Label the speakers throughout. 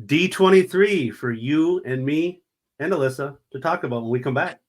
Speaker 1: D23 for you and me and Alyssa to talk about when we come back.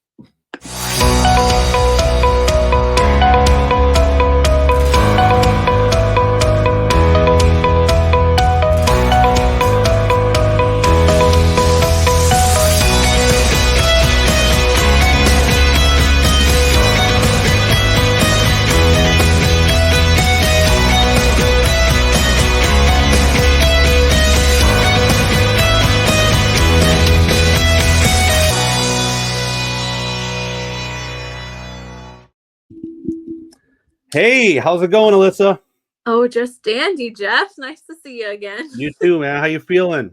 Speaker 1: Hey, how's it going, Alyssa?
Speaker 2: Oh, just dandy, Jeff. Nice to see you again.
Speaker 1: You too, man. How you feeling?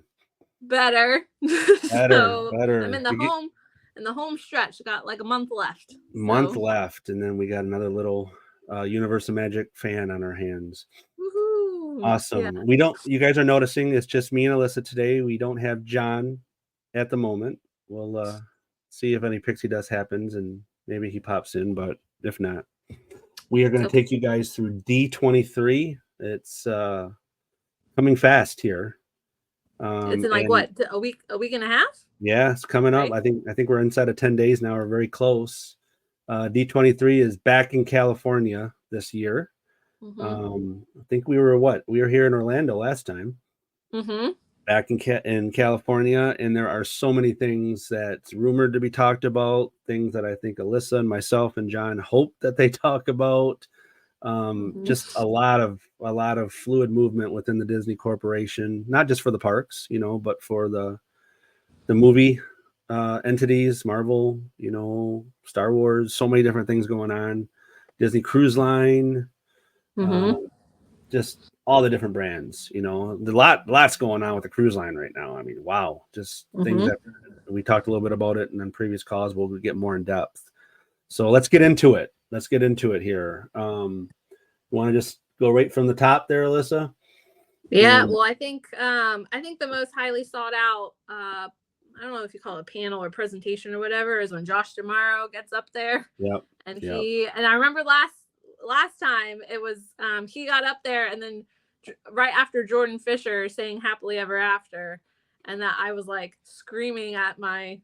Speaker 2: Better.
Speaker 1: Better.
Speaker 2: I'm in the home stretch. Got like a month left.
Speaker 1: Left, and then we got another little Universe of Magic fan on our hands.
Speaker 2: Woohoo!
Speaker 1: Awesome. Yeah. You guys are noticing it's just me and Alyssa today. We don't have John at the moment. We'll see if any pixie dust happens and maybe he pops in, but if not, we are going to take you guys through D23. It's coming fast here.
Speaker 2: It's in like what, a week and a half?
Speaker 1: Yeah, it's coming up. I think we're inside of 10 days now. We're very close. D23 is back in California this year. Mm-hmm. I think we were here in Orlando last time.
Speaker 2: Mm-hmm.
Speaker 1: Back in California, and there are so many things that's rumored to be talked about, things that I think Alyssa and myself and John hope that they talk about. Just a lot of fluid movement within the Disney Corporation, not just for the parks, but for the movie entities, Marvel, Star Wars, so many different things going on. Disney Cruise Line, just all the different brands, lots going on with the cruise line right now. I mean, wow, just things that we talked a little bit about it, and then previous calls we'll get more in depth. So let's get into it. Here. You want to just go right from the top there, Alyssa?
Speaker 2: Yeah. Well, I think the most highly sought out, I don't know if you call it a panel or presentation or whatever, is when Josh D'Amaro gets up there.
Speaker 1: Yep.
Speaker 2: And I remember last time it was he got up there, and then right after Jordan Fisher saying happily ever after, and that I was like screaming at my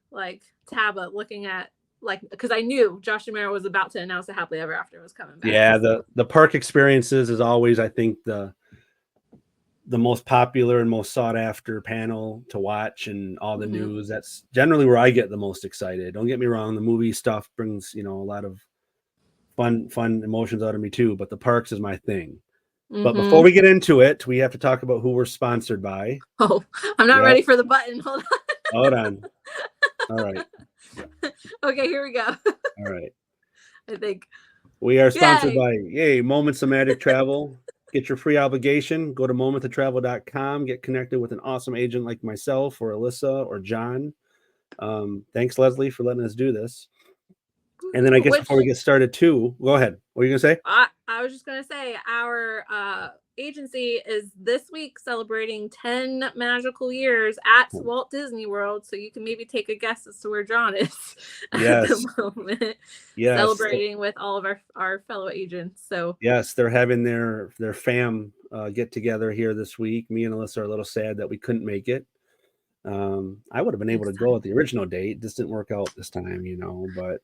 Speaker 2: tablet, looking at because I knew Josh D'Amaro was about to announce that happily ever after was coming back.
Speaker 1: Yeah, the park experiences is always, I think, the most popular and most sought after panel to watch, and all the news. That's generally where I get the most excited. Don't get me wrong, the movie stuff brings a lot of fun emotions out of me too, but the parks is my thing. But before we get into it, we have to talk about who we're sponsored by.
Speaker 2: Oh, I'm not ready for the button. Hold
Speaker 1: on. All right.
Speaker 2: Okay, here we go.
Speaker 1: All right.
Speaker 2: I think
Speaker 1: we are sponsored by Moments of Magic Travel. Get your free obligation. Go to momentoftravel.com. Get connected with an awesome agent like myself or Alyssa or John. Thanks, Leslie, for letting us do this. And then I guess before we get started too, go ahead. What are you going to say?
Speaker 2: I was just going to say our agency is this week celebrating 10 magical years at Walt Disney World. So you can maybe take a guess as to where John is at the moment. Yes. Celebrating with all of our fellow agents. So
Speaker 1: yes, they're having their fam get together here this week. Me and Alyssa are a little sad that we couldn't make it. I would have been able to go at the original date. This didn't work out this time, but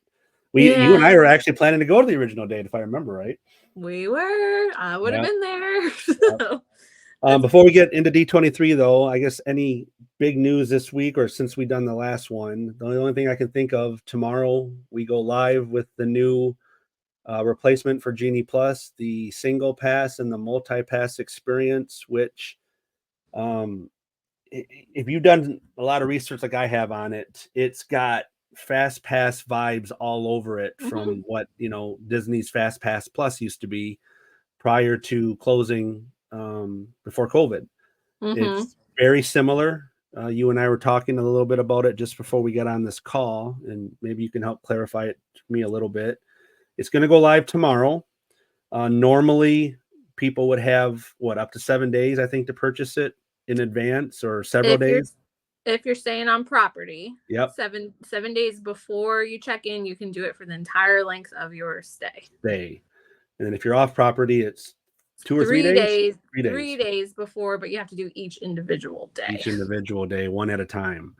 Speaker 1: you and I were actually planning to go to the original date, if I remember right.
Speaker 2: We were. I would have been there.
Speaker 1: Before we get into D23, though, I guess any big news this week, or since we've done the last one, the only thing I can think of, tomorrow we go live with the new replacement for Genie Plus, the single pass and the multi-pass experience, which if you've done a lot of research like I have on it, it's got Fast Pass vibes all over it from what Disney's Fast Pass Plus used to be prior to closing before COVID. It's very similar. You and I were talking a little bit about it just before we got on this call, and maybe you can help clarify it to me a little bit. It's going to go live tomorrow. Normally people would have up to 7 days, I think, to purchase it in advance, or several days.
Speaker 2: If you're staying on property,
Speaker 1: yep,
Speaker 2: 7 days before you check in, you can do it for the entire length of your stay.
Speaker 1: And then if you're off property, it's 2 or 3 days? 3 days.
Speaker 2: 3 days before, but you have to do each individual day.
Speaker 1: Each individual day, one at a time.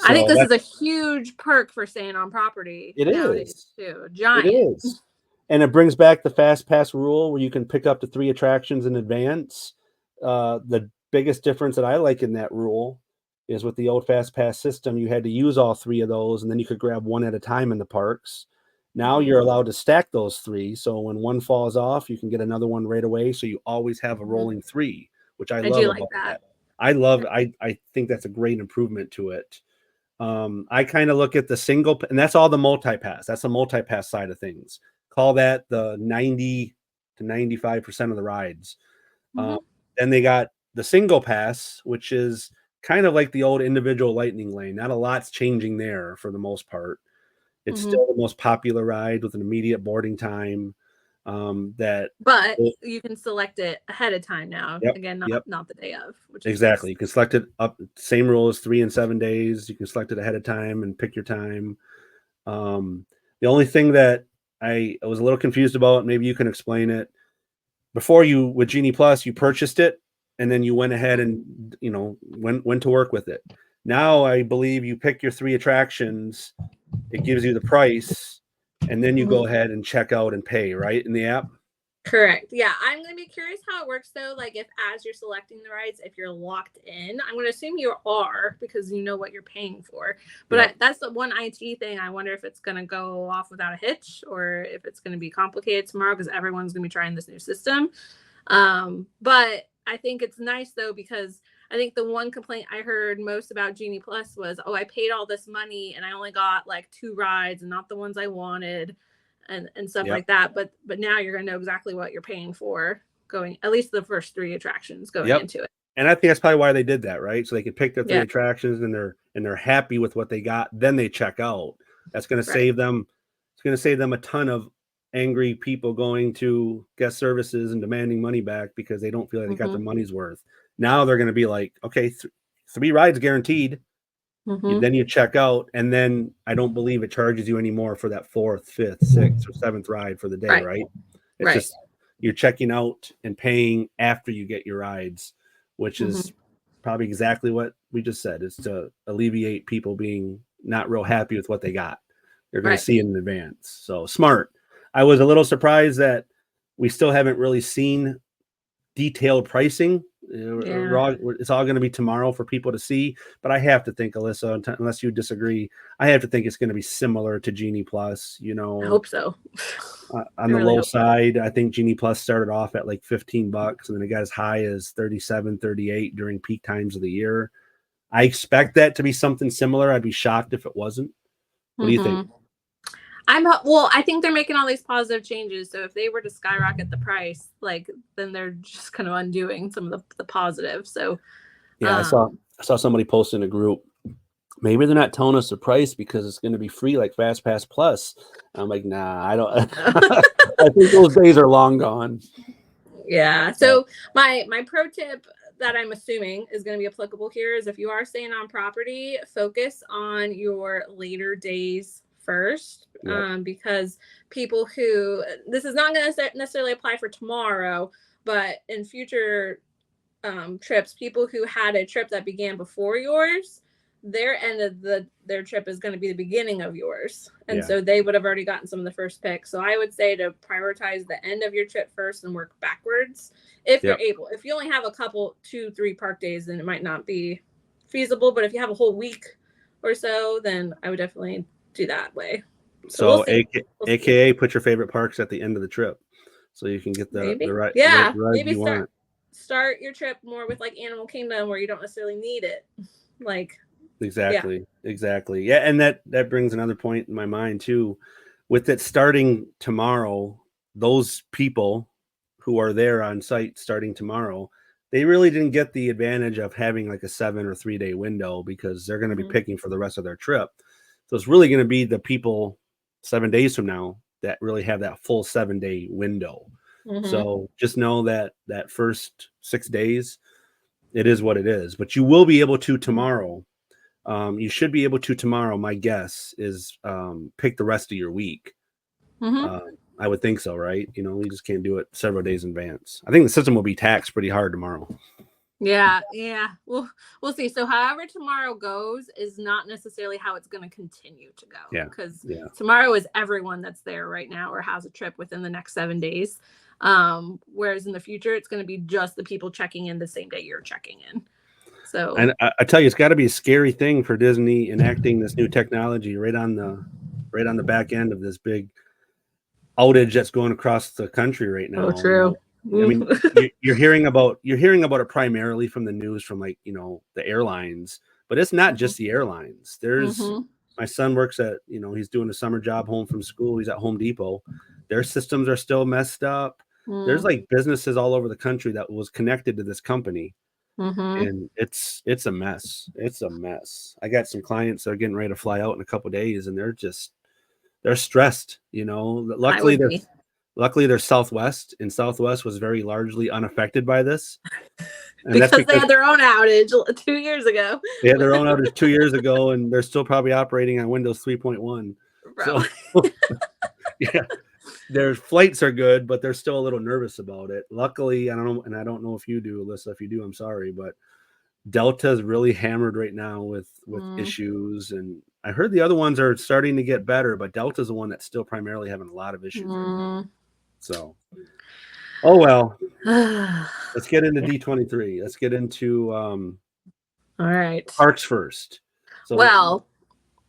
Speaker 2: I think this is a huge perk for staying on property.
Speaker 1: It is
Speaker 2: too. Giant.
Speaker 1: It is. And it brings back the fast pass rule where you can pick up to 3 attractions in advance. The biggest difference that I like in that rule is with the old fast pass system, you had to use all 3 of those, and then you could grab one at a time in the parks. Now you're allowed to stack those 3. So when one falls off, you can get another one right away. So you always have a rolling 3, which I love about that. I think that's a great improvement to it. I kind of look at the single, and that's all the multi-pass. That's the multi-pass side of things. Call that the 90 to 95% of the rides. Then they got the single pass, which is kind of like the old individual lightning lane. Not a lot's changing there for the most part. It's still the most popular ride with an immediate boarding time.
Speaker 2: But you can select it ahead of time now. Again, not the day of. Which
Speaker 1: exactly. You can select it up. Same rule as 3 and 7 days. You can select it ahead of time and pick your time. The only thing that I was a little confused about, maybe you can explain it. Before with Genie Plus, you purchased it and then you went ahead and went to work with it. Now I believe you pick your 3 attractions. It gives you the price. And then you go ahead and check out and pay, right, in the app?
Speaker 2: Correct. Yeah. I'm going to be curious how it works, though. Like, if as you're selecting the rides, if you're locked in, I'm going to assume you are because you know what you're paying for. But that's the one IT thing. I wonder if it's going to go off without a hitch or if it's going to be complicated tomorrow because everyone's going to be trying this new system. But I think it's nice, though, because I think the one complaint I heard most about Genie Plus was, I paid all this money and I only got like 2 rides and not the ones I wanted and stuff like that. But now you're going to know exactly what you're paying for going, at least the first 3 attractions going into it.
Speaker 1: And I think that's probably why they did that, right? So they could pick their 3 attractions and they're happy with what they got. Then they check out. That's going to save them. It's going to save them a ton of angry people going to guest services and demanding money back because they don't feel like they got their money's worth. Now they're going to be like, okay, 3 rides guaranteed. Then you check out, and then I don't believe it charges you anymore for that 4th, 5th, 6th, or 7th ride for the day, right? It's just you're checking out and paying after you get your rides, which is probably exactly what we just said. Is to alleviate people being not real happy with what they got. They're going to see it in advance. So smart. I was a little surprised that we still haven't really seen detailed pricing. It's all going to be tomorrow for people to see, but I have to think, Alyssa, unless you disagree, I have to think it's going to be similar to Genie Plus. I
Speaker 2: hope so.
Speaker 1: On the low side, I think Genie Plus started off at like $15 and then it got as high as $37, $38 during peak times of the year. I expect that to be something similar. I'd be shocked if it wasn't. What do you think?
Speaker 2: I think they're making all these positive changes. So if they were to skyrocket the price, then they're just kind of undoing some of the positives. So
Speaker 1: I saw somebody post in a group. Maybe they're not telling us the price because it's going to be free like Fast Pass Plus. I'm like, nah, I don't. I think those days are long gone.
Speaker 2: Yeah. So my pro tip that I'm assuming is going to be applicable here is if you are staying on property, focus on your later days first, because people who, this is not going to necessarily apply for tomorrow, but in future trips, people who had a trip that began before yours, their end of their trip is going to be the beginning of yours, and so they would have already gotten some of the first picks. So I would say to prioritize the end of your trip first and work backwards if you're able. If you only have a couple 2-3 park days, then it might not be feasible, but if you have a whole week or so, then I would definitely do that way.
Speaker 1: So AKA put your favorite parks at the end of the trip so you can get the right
Speaker 2: maybe
Speaker 1: you want.
Speaker 2: Start your trip more with like Animal Kingdom where you don't necessarily need it.
Speaker 1: Exactly. Yeah, and that brings another point in my mind too. With it starting tomorrow, those people who are there on site starting tomorrow, they really didn't get the advantage of having like a 7 or 3 day window because they're going to be picking for the rest of their trip. So it's really going to be the people 7 days from now that really have that full 7 day window. So just know that first 6 days, it is what it is. But you will be able to tomorrow. You should be able to tomorrow. My guess is pick the rest of your week. I would think so, right? You know, we just can't do it several days in advance. I think the system will be taxed pretty hard tomorrow.
Speaker 2: Yeah. We'll see. So however tomorrow goes is not necessarily how it's going to continue to go.
Speaker 1: Yeah.
Speaker 2: Because
Speaker 1: Yeah.
Speaker 2: tomorrow is everyone that's there right now or has a trip within the next 7 days. Whereas in the future, it's going to be just the people checking in the same day you're checking in. So,
Speaker 1: and I tell you, it's got to be a scary thing for Disney enacting this new technology right on the back end of this big outage that's going across the country right now.
Speaker 2: oh, true.
Speaker 1: I mean, you're hearing about it primarily from the news, from like, you know, the airlines, but it's not just the airlines. There's my son works at, you know, he's doing a summer job home from school. He's at Home Depot. Their systems are still messed up. There's like businesses all over the country that was connected to this company. And it's a mess. It's a mess. I got some clients that are getting ready to fly out in a couple of days, and they're stressed, you know. Luckily they're Southwest, and Southwest was very largely unaffected by this. And
Speaker 2: because they had their own outage 2 years ago.
Speaker 1: They had their own outage 2 years ago, and they're still probably operating on Windows 3.1. So yeah, their flights are good, but they're still a little nervous about it. Luckily, I don't know if you do, Alyssa. If you do, I'm sorry, but Delta is really hammered right now with issues, and I heard the other ones are starting to get better, but Delta's the one that's still primarily having a lot of issues right now. So, oh well. Let's get into D23. Let's get into
Speaker 2: all right,
Speaker 1: parks first. So,
Speaker 2: well,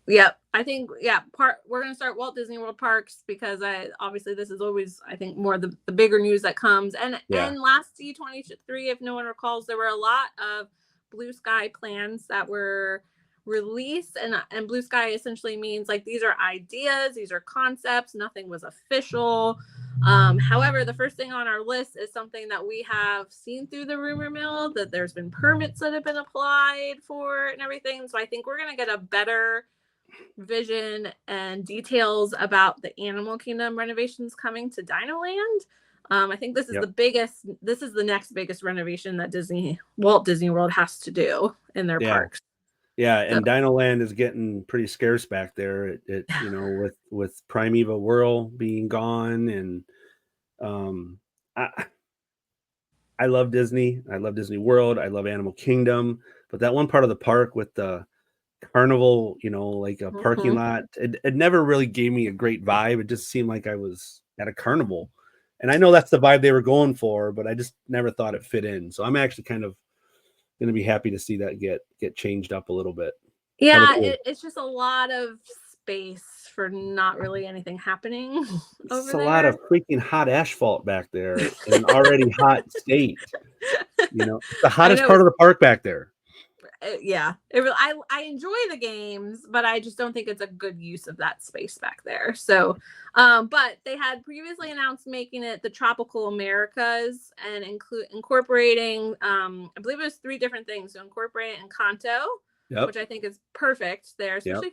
Speaker 2: yep. I think we're gonna start Walt Disney World parks because obviously this is always, I think, more the bigger news that comes. And last D23, if no one recalls, there were a lot of blue sky plans that were released, and blue sky essentially means like these are ideas, these are concepts, nothing was official. However, the first thing on our list is something that we have seen through the rumor mill, that there's been permits that have been applied for and everything. So I think we're going to get a better vision and details about the Animal Kingdom renovations coming to Dinoland. I think this is the next biggest renovation that Walt Disney World has to do in their parks.
Speaker 1: Yeah, and Dinoland is getting pretty scarce back there. It you know, with Primeval Whirl being gone, and I love Disney. I love Disney World. I love Animal Kingdom, but that one part of the park with the carnival, you know, like a parking lot, it never really gave me a great vibe. It just seemed like I was at a carnival, and I know that's the vibe they were going for, but I just never thought it fit in. So I'm actually kind of going to be happy to see that get changed up a little bit.
Speaker 2: Yeah, cool. It's just a lot of space for not really anything happening. It's
Speaker 1: a lot of freaking hot asphalt back there in an already hot state. You know, it's the hottest part of the park back there.
Speaker 2: Yeah, I enjoy the games, but I just don't think it's a good use of that space back there. So, but they had previously announced making it the Tropical Americas and incorporating, I believe it was 3 different things. So incorporate Encanto, which I think is perfect there, especially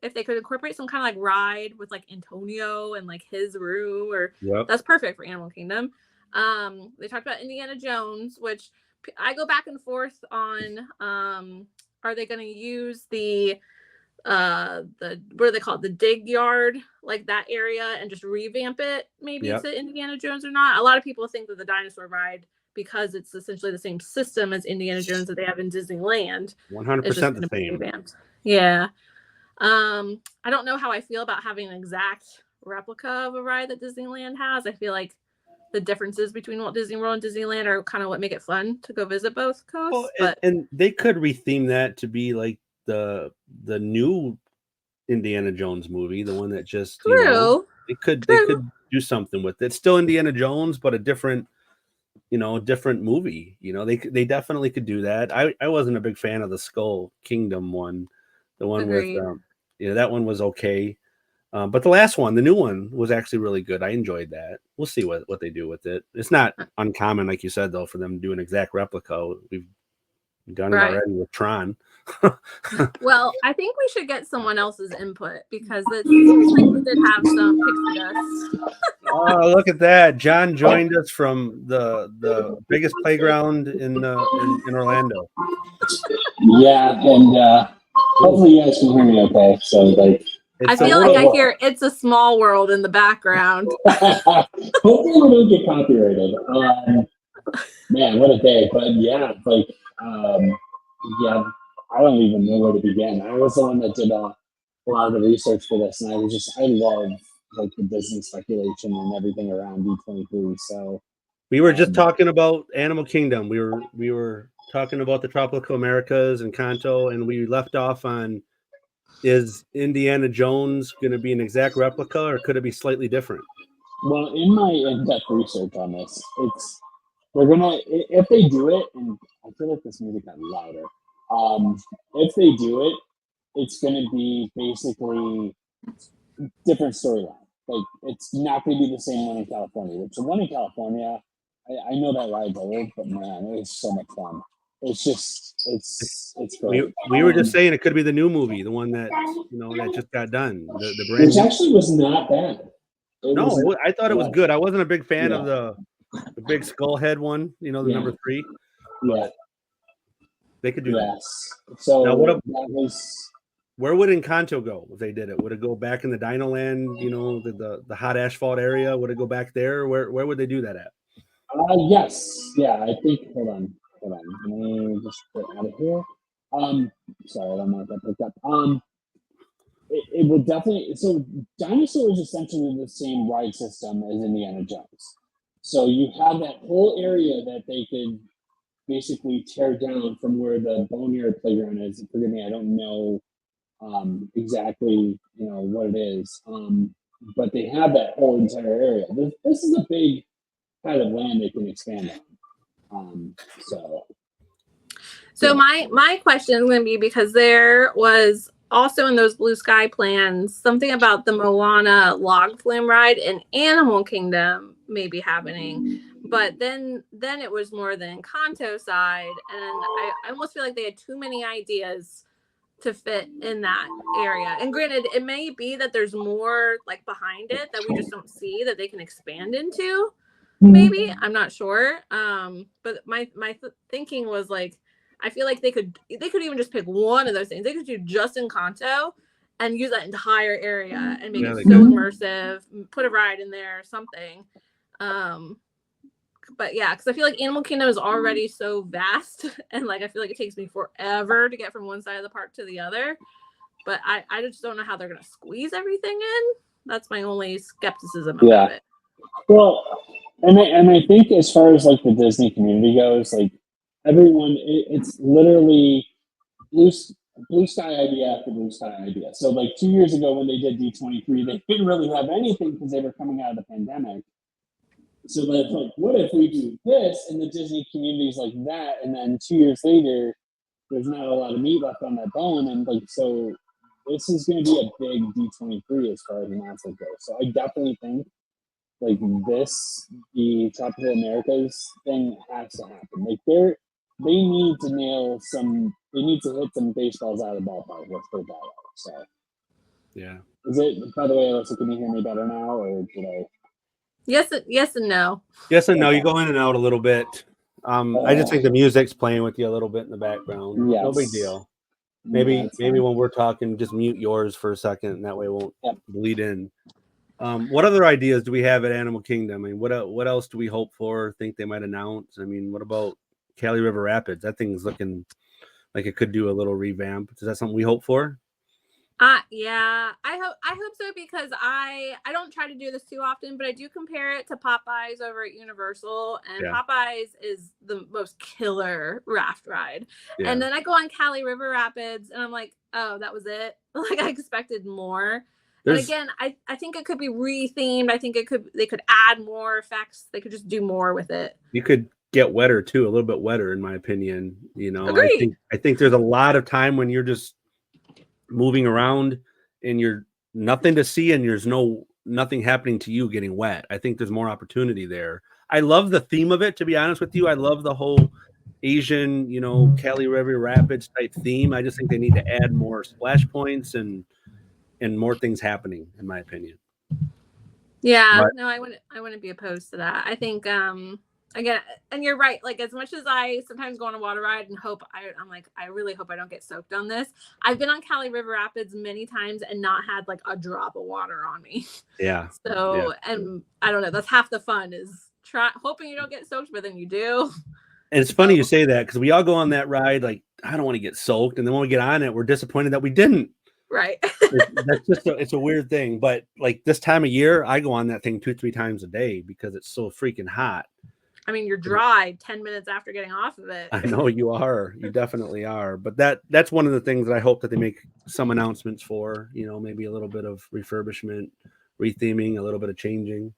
Speaker 2: if they could incorporate some kind of like ride with like Antonio and like his room, or that's perfect for Animal Kingdom. They talked about Indiana Jones, which I go back and forth on. Are they going to use the what do they call it, the dig yard, like that area, and just revamp it maybe to Indiana Jones or not? A lot of people think that the dinosaur ride, because it's essentially the same system as Indiana Jones that they have in Disneyland,
Speaker 1: 100% the same.
Speaker 2: Revamped. Yeah. I don't know how I feel about having an exact replica of a ride that Disneyland has. I feel like the differences between Walt Disney World and Disneyland are kind of what make it fun to go visit both coasts.
Speaker 1: Well, and they could retheme that to be like the new Indiana Jones movie, the one that just they could do something with it. It's still Indiana Jones, but a different movie. You know, they definitely could do that. I wasn't a big fan of the Skull Kingdom one, the one
Speaker 2: Agreed.
Speaker 1: with that one was okay. But the last one, the new one, was actually really good. I enjoyed that. We'll see what they do with it. It's not uncommon, like you said, though, for them to do an exact replica. We've done it already with Tron.
Speaker 2: Well, I think we should get someone else's input, because it seems like we did have some pixie dust.
Speaker 1: Oh, look at that. John joined us from the biggest playground in Orlando.
Speaker 3: Yeah, and hopefully you guys can hear me okay. So, like,
Speaker 2: I feel like I hear "It's a Small World" in the background.
Speaker 3: Hopefully we don't get copyrighted. Man, what a day! But yeah, like yeah, I don't even know where to begin. I was the one that did a lot of the research for this, and I love like the Disney speculation and everything around D23. So
Speaker 1: we were just talking about Animal Kingdom. We were talking about the Tropical Americas and Kanto, and we left off on, is Indiana Jones going to be an exact replica, or could it be slightly different?
Speaker 3: Well, in my in-depth research on this, they're gonna, if they do it, and I feel like this music got louder. If they do it, it's gonna be basically different storyline. Like, it's not gonna be the same one in California. Which the one in California, I know that ride's old, but man, it was so much fun. It's just, it's great.
Speaker 1: We were just saying it could be the new movie, the one that that just got done. The brand
Speaker 3: which actually was not bad.
Speaker 1: I thought it was good. I wasn't a big fan of the big skull head one, the number 3. But they could do that.
Speaker 3: So
Speaker 1: now, where would Encanto go if they did it? Would it go back in the Dino Land, the hot asphalt area? Would it go back there? Where would they do that at?
Speaker 3: Yes. Yeah, I think, hold on. Let me just get out of here. Sorry, I don't know if that picked up. It would definitely, so Dinosaur is essentially the same ride system as Indiana Jones. So you have that whole area that they could basically tear down from where the Boneyard Playground is. Forgive me, I don't know exactly what it is. But they have that whole entire area. This is a big kind of land they can expand on.
Speaker 2: So my question is going to be, because there was also in those Blue Sky plans something about the Moana log flume ride in Animal Kingdom may be happening, but then it was more the Encanto side, and I almost feel like they had too many ideas to fit in that area. And granted, it may be that there's more like behind it that we just don't see that they can expand into. Maybe, I'm not sure. But my thinking was like, I feel like they could even just pick one of those things. They could do just Encanto and use that entire area and make it so immersive, put a ride in there or something. But yeah, because I feel like Animal Kingdom is already so vast, and like I feel like it takes me forever to get from one side of the park to the other. But I just don't know how they're gonna squeeze everything in. That's my only skepticism about it.
Speaker 3: Well, and I think as far as like the Disney community goes, like everyone, it's literally blue sky idea after blue sky idea. So like 2 years ago when they did D23, they didn't really have anything because they were coming out of the pandemic. So that's like, what if we do this and the Disney community's like that, and then 2 years later, there's not a lot of meat left on that bone, and like so, this is going to be a big D23 as far as announcement goes. So I definitely think like the Tropical Americas thing has to happen. Like they need to nail they need to hit some baseballs out of the ballpark. Let's put it that way. So
Speaker 1: yeah.
Speaker 3: Is it? By the way, Alyssa, can you hear me better now, or did I?
Speaker 2: Yes and no.
Speaker 1: Yes and no. You go in and out a little bit. I just think the music's playing with you a little bit in the background. Yes. No big deal. Maybe when we're talking, just mute yours for a second, and that way it won't bleed in. What other ideas do we have at Animal Kingdom? I mean, what else do we hope for? Think they might announce? I mean, what about Cali River Rapids? That thing's looking like it could do a little revamp. Is that something we hope for?
Speaker 2: Yeah, I hope so, because I don't try to do this too often, but I do compare it to Popeyes over at Universal, and Popeyes is the most killer raft ride. Yeah. And then I go on Cali River Rapids and I'm like, oh, that was it. Like I expected more. And again, I think it could be rethemed. I think they could add more effects. They could just do more with it.
Speaker 1: You could get wetter too, a little bit wetter, in my opinion.
Speaker 2: Agreed.
Speaker 1: I think there's a lot of time when you're just moving around and you're nothing to see and there's nothing happening to you getting wet. I think there's more opportunity there. I love the theme of it, to be honest with you. I love the whole Asian, Cali River Rapids type theme. I just think they need to add more splash points and more things happening, in my opinion.
Speaker 2: Yeah, no, I wouldn't be opposed to that. I think again, and you're right. Like, as much as I sometimes go on a water ride and I'm like, I really hope I don't get soaked on this. I've been on Cali River Rapids many times and not had like a drop of water on me.
Speaker 1: Yeah.
Speaker 2: So, and I don't know, that's half the fun is hoping you don't get soaked, but then you do.
Speaker 1: And it's funny you say that because we all go on that ride like, I don't want to get soaked. And then when we get on it, we're disappointed that we didn't.
Speaker 2: Right.
Speaker 1: That's just it's a weird thing. But like this time of year, I go on that thing 2-3 times a day because it's so freaking hot.
Speaker 2: I mean, you're dry 10 minutes after getting off of it.
Speaker 1: I know you are. You definitely are. But that's one of the things that I hope that they make some announcements for, maybe a little bit of refurbishment, retheming, a little bit of changing.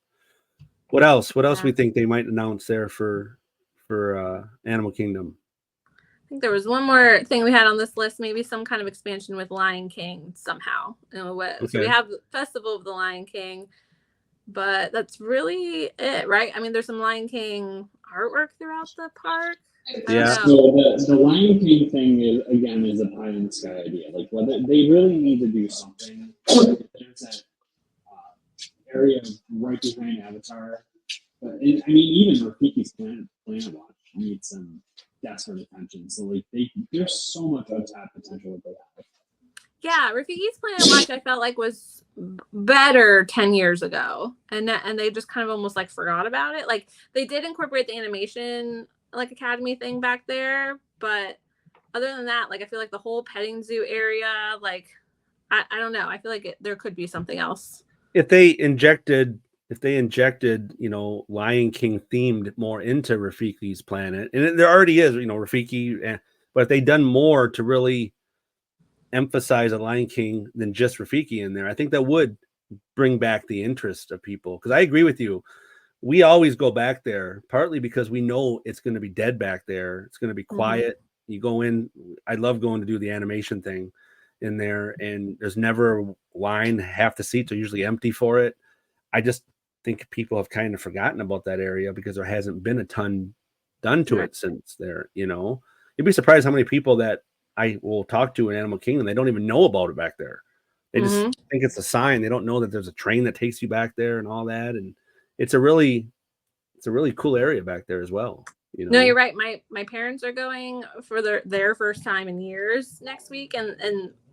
Speaker 1: What else? What else we think they might announce there for Animal Kingdom?
Speaker 2: I think there was one more thing we had on this list, maybe some kind of expansion with Lion King somehow. Okay. So we have the Festival of the Lion King, but that's really it, right? I mean, there's some Lion King artwork throughout the park.
Speaker 1: Yeah.
Speaker 3: So the Lion King thing is a pie in the sky idea. Like, whether they really need to do something. There's that area right behind Avatar. But I mean, even Rafiki's Planet Watch needs some desperate attention. So like, there's so much untapped potential that they have.
Speaker 2: Yeah, Rafiki's Planet Watch I felt like was better 10 years ago, and they just kind of almost like forgot about it. Like, they did incorporate the animation like Academy thing back there, but other than that, like, I feel like the whole petting zoo area, like, I don't know, I feel like there could be something else.
Speaker 1: If they injected Lion King themed more into Rafiki's Planet, and there already is Rafiki, but if they'd done more to really emphasize a Lion King than just Rafiki in there, I think that would bring back the interest of people. Because I agree with you, we always go back there partly because we know it's going to be dead back there. It's going to be quiet. You go in. I love going to do the animation thing in there, and there's never a line. Half the seats are usually empty for it. I just think people have kind of forgotten about that area because there hasn't been a ton done to it since there. You'd be surprised how many people that I will talk to in Animal Kingdom, they don't even know about it back there. They just think it's a sign. They don't know that there's a train that takes you back there and all that. And it's a really cool area back there as well.
Speaker 2: No, you're right. My parents are going for their first time in years next week, and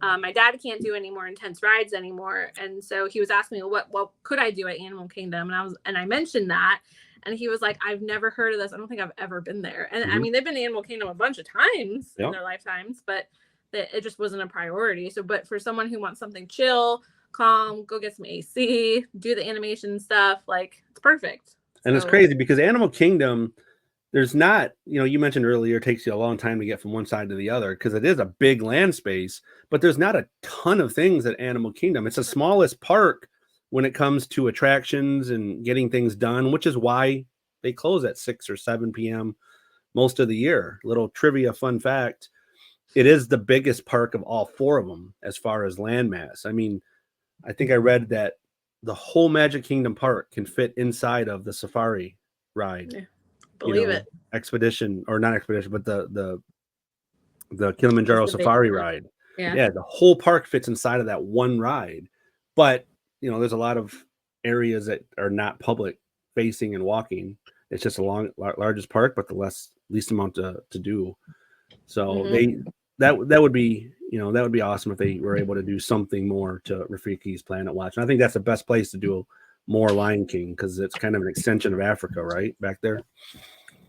Speaker 2: my dad can't do any more intense rides anymore, and so he was asking me what could I do at Animal Kingdom, and I mentioned that, and he was like, I've never heard of this. I don't think I've ever been there. And I mean, they've been to Animal Kingdom a bunch of times in their lifetimes, but it just wasn't a priority. So, but for someone who wants something chill, calm, go get some AC, do the animation stuff, like, it's perfect.
Speaker 1: And it's crazy because Animal Kingdom, there's not, you mentioned earlier, it takes you a long time to get from one side to the other because it is a big land space, but there's not a ton of things at Animal Kingdom. It's the smallest park when it comes to attractions and getting things done, which is why they close at 6 or 7 p.m. most of the year. Little trivia fun fact, it is the biggest park of all 4 of them as far as landmass. I mean, I think I read that the whole Magic Kingdom park can fit inside of the safari ride.
Speaker 2: Yeah. Believe it.
Speaker 1: Expedition, or not expedition, but the Kilimanjaro safari ride.
Speaker 2: Yeah,
Speaker 1: the whole park fits inside of that one ride. But there's a lot of areas that are not public facing and walking. It's just a largest park, but the least amount to do. So that would be that would be awesome if they were able to do something more to Rafiki's Planet Watch. And I think that's the best place to do more Lion King because it's kind of an extension of Africa, right back there.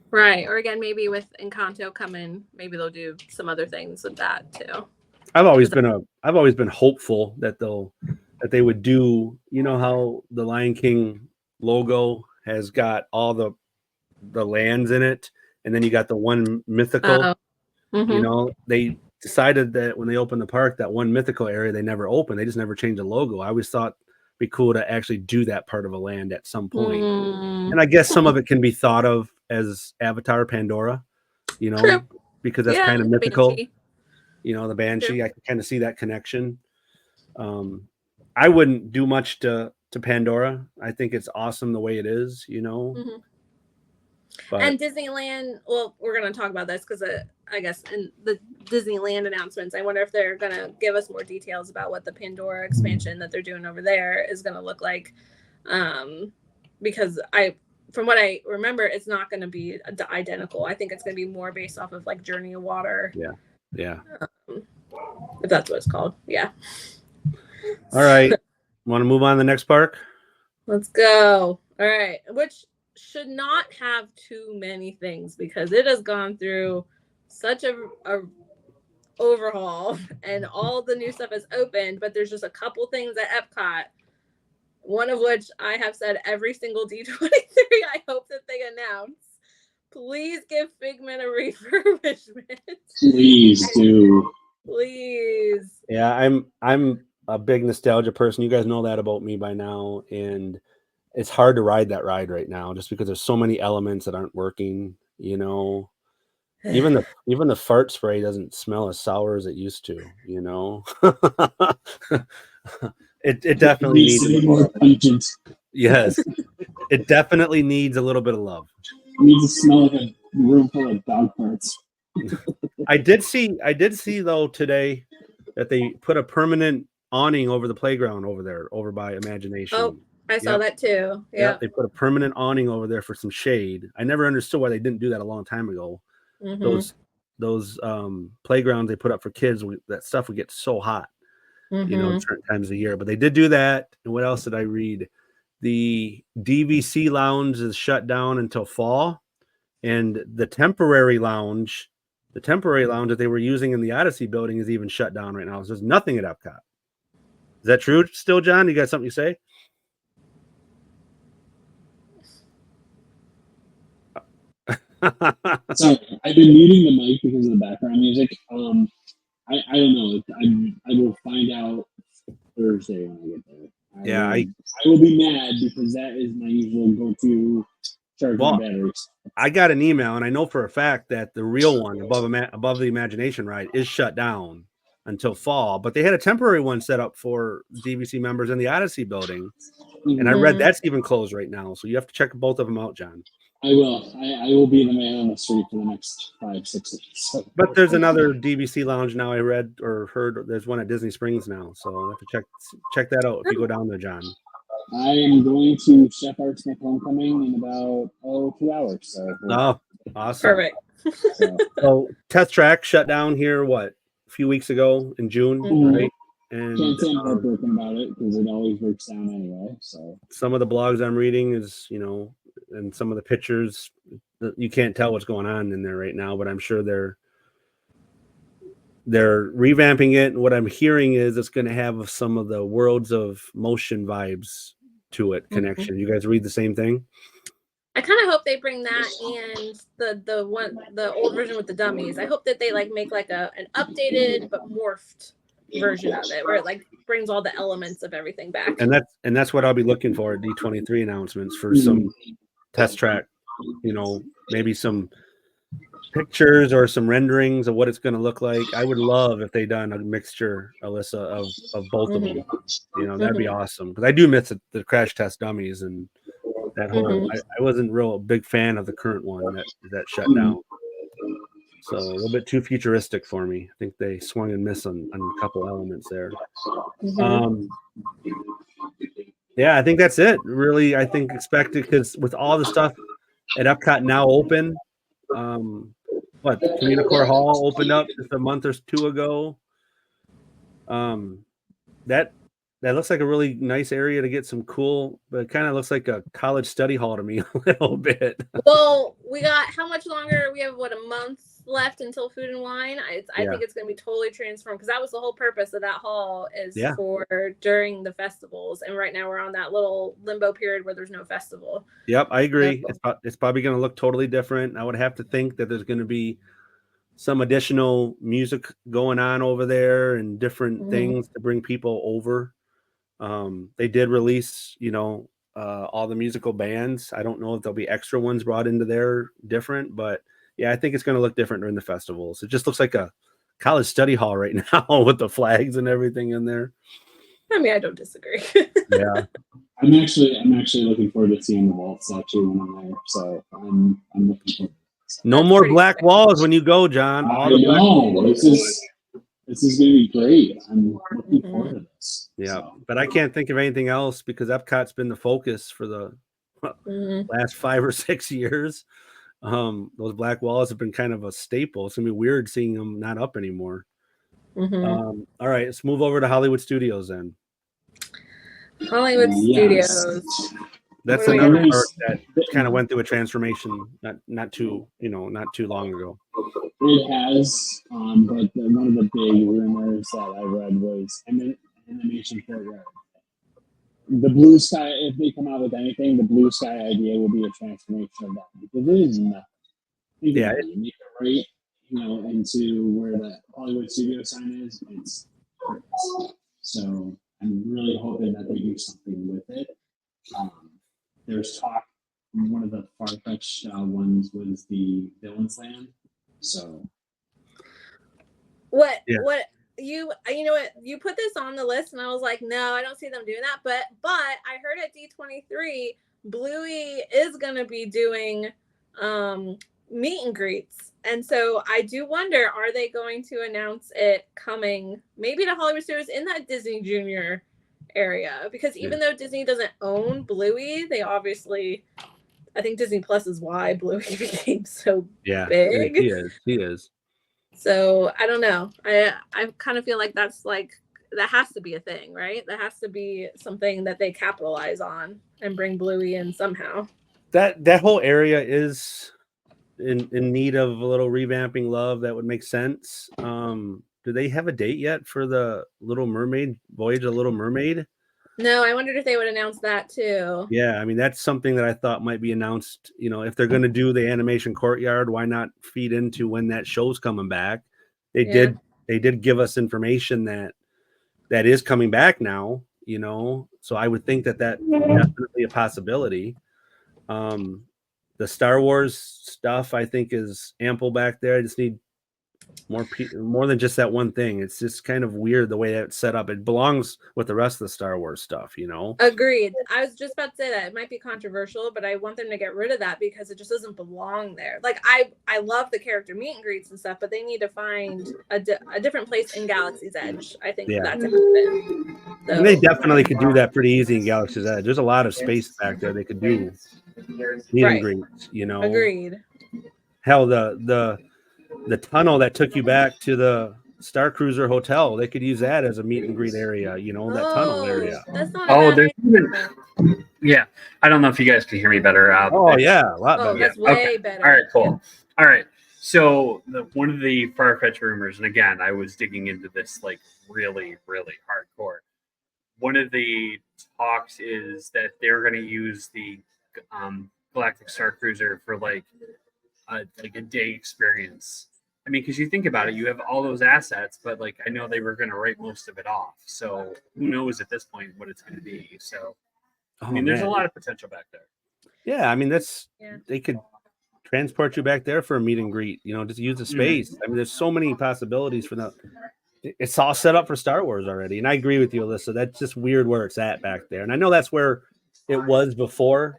Speaker 2: Right. Or again, maybe with Encanto coming, maybe they'll do some other things with that too.
Speaker 1: I've always been hopeful that they would do, how the Lion King logo has got all the lands in it, and then you got the one mythical. They decided that when they opened the park, that one mythical area they never opened. They just never changed the logo. I always thought it'd be cool to actually do that part of a land at some point. And I guess some of it can be thought of as Avatar Pandora,
Speaker 2: True.
Speaker 1: because that's kind of mythical.
Speaker 2: Banshee.
Speaker 1: The Banshee, True. I can kind of see that connection. I wouldn't do much to Pandora. I think it's awesome the way it is, But,
Speaker 2: and Disneyland, well, we're going to talk about this because I guess in the Disneyland announcements, I wonder if they're going to give us more details about what the Pandora expansion that they're doing over there is going to look like. Because from what I remember, it's not going to be identical. I think it's going to be more based off of like Journey of Water.
Speaker 1: Yeah.
Speaker 2: If that's what it's called. Yeah.
Speaker 1: All right. Want to move on to the next park?
Speaker 2: Let's go. All right. Which should not have too many things because it has gone through such a overhaul and all the new stuff is opened, but there's just a couple things at Epcot. One of which I have said every single D23 I hope that they announce. Please give Figment a refurbishment.
Speaker 3: Please do.
Speaker 2: Please.
Speaker 1: Yeah, I'm a big nostalgia person. You guys know that about me by now, and it's hard to ride that ride right now just because there's so many elements that aren't working, you know. Even the fart spray doesn't smell as sour as it used to, you know. It definitely needs
Speaker 3: more pungent.
Speaker 1: Yes. It definitely needs a little bit of love.
Speaker 3: It needs to smell like a room full of dog farts.
Speaker 1: I did see though today that they put a permanent awning over the playground over there, over by Imagination.
Speaker 2: Oh, I saw that too.
Speaker 1: Yeah, they put a permanent awning over there for some shade. I never understood why they didn't do that a long time ago.
Speaker 2: Mm-hmm.
Speaker 1: Those playgrounds they put up for kids, that stuff would get so hot, you know, certain times of the year. But they did do that. And what else did I read? The DVC lounge is shut down until fall, and the temporary lounge that they were using in the Odyssey building is even shut down right now. So there's nothing at Epcot. Is that true still, John? You got something to say?
Speaker 3: Sorry, I've been muting the mic because of the background music. I don't know. I will find out Thursday when I get there. I will be mad because that is my usual go-to charging batteries.
Speaker 1: I got an email, and I know for a fact that the real one above the Imagination ride is shut down until fall. But they had a temporary one set up for DVC members in the Odyssey building, and I read that's even closed right now. So you have to check both of them out, John.
Speaker 3: I will. I will be the man on the street for the next 5-6 weeks.
Speaker 1: But there's another DVC lounge now. I read or heard there's one at Disney Springs now, so I have to check that out if you go down there, John.
Speaker 3: I am going to Chef Art's Homecoming in about 2 hours. So
Speaker 1: awesome,
Speaker 2: perfect.
Speaker 1: So Test Track shut down here a few weeks ago in June, right? And
Speaker 3: can't say I'm heartbroken about it because it always works down anyway. So
Speaker 1: some of the blogs I'm reading is, you know, and some of the pictures, you can't tell what's going on in there right now, but I'm sure they're revamping it. And what I'm hearing is it's going to have some of the Worlds of Motion vibes to it connection. You guys read the same thing?
Speaker 2: I kind of hope they bring that and the old version with the dummies. I hope that they like make like an updated but morphed version of it where it like brings all the elements of everything back.
Speaker 1: And that's what I'll be looking for at D23 announcements for some Test Track, you know, maybe some pictures or some renderings of what it's going to look like. I would love if they done a mixture, Alyssa, of both of them. You know, that'd be awesome because I do miss the crash test dummies and that whole. I wasn't real big fan of the current one that shut down. So a little bit too futuristic for me. I think they swung and missed on a couple elements there. Yeah, I think that's it. Really, I think expected because with all the stuff at Epcot now open, Communicore Hall opened up just a month or two ago. That looks like a really nice area to get some cool, but it kind of looks like a college study hall to me a little bit.
Speaker 2: Well, we got how much longer? We have a month left until Food and Wine. I think it's going to be totally transformed because that was the whole purpose of that hall is for during the festivals. And right now we're on that little limbo period where there's no festival.
Speaker 1: Yep, I agree. It's probably going to look totally different. I would have to think that there's going to be some additional music going on over there and different things to bring people over. They did release, all the musical bands. I don't know if there'll be extra ones brought into there different, but yeah, I think it's going to look different during the festivals. It just looks like a college study hall right now with the flags and everything in there.
Speaker 2: I mean, I don't disagree.
Speaker 1: Yeah.
Speaker 3: I'm actually looking forward to seeing the vaults actually when I'm there. So I'm looking forward.
Speaker 1: No more black walls when you go, John.
Speaker 3: This is going to be great. I'm looking forward to this.
Speaker 1: Yeah, but I can't think of anything else because Epcot's been the focus for the last 5 or 6 years. Those black walls have been kind of a staple. It's gonna be weird seeing them not up anymore. All right, let's move over to Hollywood Studios then.
Speaker 2: Hollywood Studios.
Speaker 1: That's
Speaker 2: What do we
Speaker 1: another
Speaker 2: got?
Speaker 1: park that kind of went through a transformation not too long ago.
Speaker 3: It has, but one of the big rumors that I read was animation courtyard. The blue sky, if they come out with anything, the blue sky idea will be a transformation of that, because it is nothing.
Speaker 1: Yeah,
Speaker 3: you make it right, into where the Hollywood Studio sign is. It's perfect. So I'm really hoping that they do something with it. There's talk. One of the far-fetched ones was the Villains Land. So
Speaker 2: What you know what, you put this on the list and I was like, no, I don't see them doing that, but I heard at D23 Bluey is going to be doing meet and greets, and so I do wonder, are they going to announce it coming maybe to Hollywood Studios in that Disney Junior area? Because even though Disney doesn't own Bluey, they obviously, I think Disney Plus is why Bluey became so big.
Speaker 1: He is.
Speaker 2: So I don't know. I kind of feel like that has to be a thing, right? That has to be something that they capitalize on and bring Bluey in somehow.
Speaker 1: That whole area is in need of a little revamping. Love, that would make sense. Do they have a date yet for the Little Mermaid Voyage of Little Mermaid?
Speaker 2: No, I wondered if they would announce that too.
Speaker 1: Yeah, I mean, that's something that I thought might be announced. If they're going to do the animation courtyard, why not feed into when that show's coming back? They did give us information that is coming back now, so I would think that definitely a possibility. The Star Wars stuff, I think, is ample back there. I just need more than just that one thing. It's just kind of weird the way that it's set up. It belongs with the rest of the Star Wars stuff,
Speaker 2: Agreed. I was just about to say that it might be controversial, but I want them to get rid of that because it just doesn't belong there. Like I love the character meet and greets and stuff, but they need to find a different place in Galaxy's Edge. I think that's a happen. So,
Speaker 1: and they definitely could do that pretty easy in Galaxy's Edge. There's a lot of space back there they could do meet and greets,
Speaker 2: Agreed.
Speaker 1: Hell, the tunnel that took you back to the Star Cruiser Hotel, they could use that as a meet and greet area, that tunnel area.
Speaker 2: That's not a bad idea.
Speaker 4: Yeah. I don't know if you guys can hear me better.
Speaker 1: A lot better.
Speaker 2: That's way better.
Speaker 4: All right, cool. All right. So one of the far-fetched rumors, and again, I was digging into this like really, really hardcore. One of the talks is that they're going to use the Galactic Star Cruiser for like a day experience. I mean, because you think about it, you have all those assets, but like I know they were going to write most of it off. So who knows at this point what it's going to be? So I mean, there's a lot of potential back there.
Speaker 1: Yeah, I mean they could transport you back there for a meet and greet. Just use the space. I mean, there's so many possibilities for that. It's all set up for Star Wars already, and I agree with you, Alyssa. That's just weird where it's at back there, and I know that's where it was before.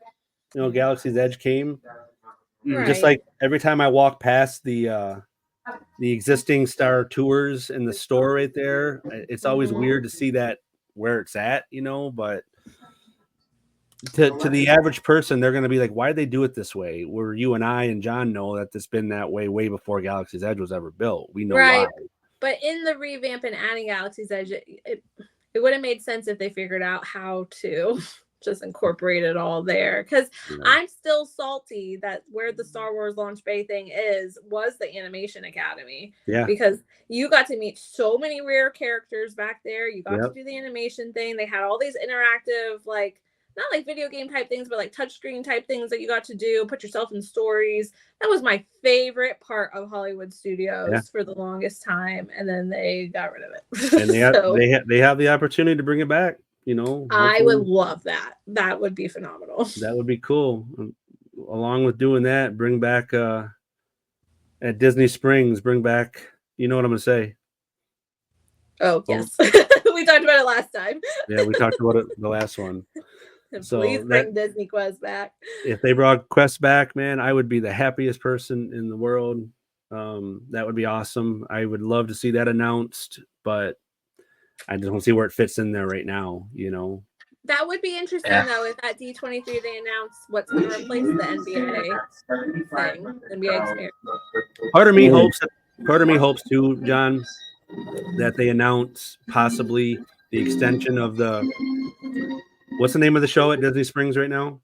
Speaker 1: Galaxy's Edge came.
Speaker 2: Right.
Speaker 1: Just like every time I walk past the existing Star Tours in the store right there, it's always weird to see that where it's at, but to the average person, they're going to be like, why did they do it this way? Where you and I and John know that it's been that way before Galaxy's Edge was ever built. We know why.
Speaker 2: But in the revamp and adding Galaxy's Edge, it would have made sense if they figured out how to just incorporate it all there, because I'm still salty that where the Star Wars Launch Bay thing was the Animation Academy. Because you got to meet so many rare characters back there. You got to do the animation thing. They had all these interactive, like not like video game type things, but like touchscreen type things that you got to do, put yourself in stories. That was my favorite part of Hollywood Studios for the longest time, and then they got rid of it.
Speaker 1: And they have the opportunity to bring it back.
Speaker 2: I would love that. That would be phenomenal.
Speaker 1: That would be cool. Along with doing that, bring back at Disney Springs, bring back, you know what I'm gonna say?
Speaker 2: Oh yes. We talked about it last time.
Speaker 1: Yeah, we talked about it the last one. So
Speaker 2: please bring Disney Quest back.
Speaker 1: If they brought Quest back, man, I would be the happiest person in the world. That would be awesome. I would love to see that announced, but I just don't see where it fits in there right now,
Speaker 2: That would be interesting though if at D23 they announce what's going to replace the NBA thing, NBA experience.
Speaker 1: Part of me hopes too, John, that they announce possibly the extension of what's the name of the show at Disney Springs right now?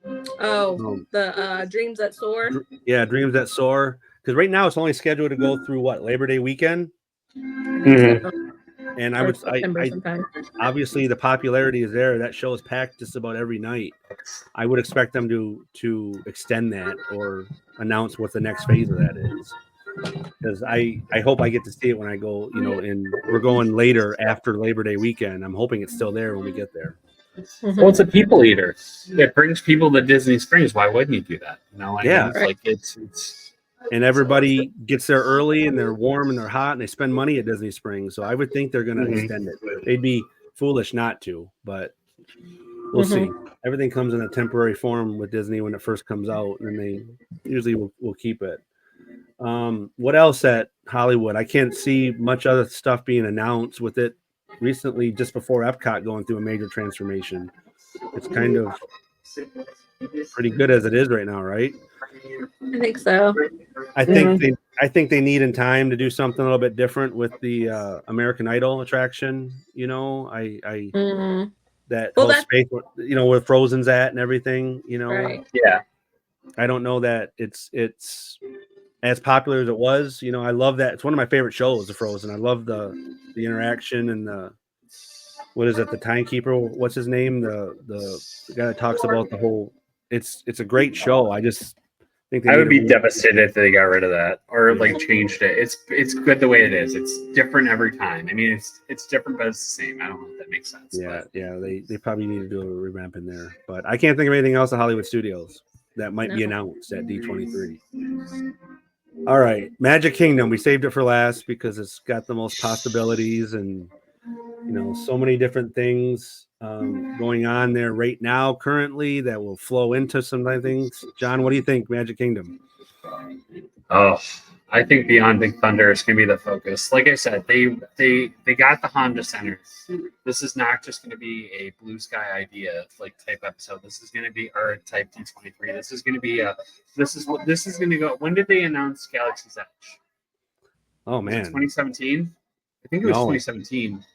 Speaker 2: The Dreams That Soar.
Speaker 1: Yeah, Dreams That Soar. Because right now it's only scheduled to go through Labor Day weekend.
Speaker 4: Mm-hmm.
Speaker 1: And obviously the popularity is there. That show is packed just about every night. I would expect them to extend that or announce what the next phase of that is. Because I hope I get to see it when I go, and we're going later after Labor Day weekend. I'm hoping it's still there when we get there.
Speaker 4: Well, it's a people eater. It brings people to Disney Springs. Why wouldn't you do that? It's
Speaker 1: and everybody gets there early and they're warm and they're hot and they spend money at Disney Springs. So I would think they're going to extend it. They'd be foolish not to, but we'll see. Everything comes in a temporary form with Disney when it first comes out, and they usually will keep it. What else at Hollywood? I can't see much other stuff being announced with it recently, just before Epcot going through a major transformation. It's kind of pretty good as it is right now, right?
Speaker 2: I think so.
Speaker 1: I think they need in time to do something a little bit different with the American Idol attraction. That whole space, where Frozen's at and everything.
Speaker 2: Right.
Speaker 4: Yeah.
Speaker 1: I don't know that it's as popular as it was. I love that. It's one of my favorite shows, the Frozen. I love the interaction and the timekeeper. What's his name? The guy that talks about the whole. It's a great show. I just think
Speaker 4: I would be devastated if they got rid of that or changed it. It's good the way it is. It's different every time. I mean, it's different, but it's the same. I don't know if that makes sense.
Speaker 1: Yeah. They probably need to do a revamp in there, but I can't think of anything else at Hollywood Studios that might be announced at D23. All right, Magic Kingdom. We saved it for last because it's got the most possibilities and so many different things going on there right now currently that will flow into some things. John, what do you think, Magic Kingdom?
Speaker 4: Oh, I think Beyond Big Thunder is going to be the focus. Like I said, they got the Honda Center. This is not just going to be a blue sky idea type episode. This is going to be our type D23. This is going to be this is going to go. When did they announce Galaxy's Edge?
Speaker 1: Oh man,
Speaker 4: 2017. I think it was 2017.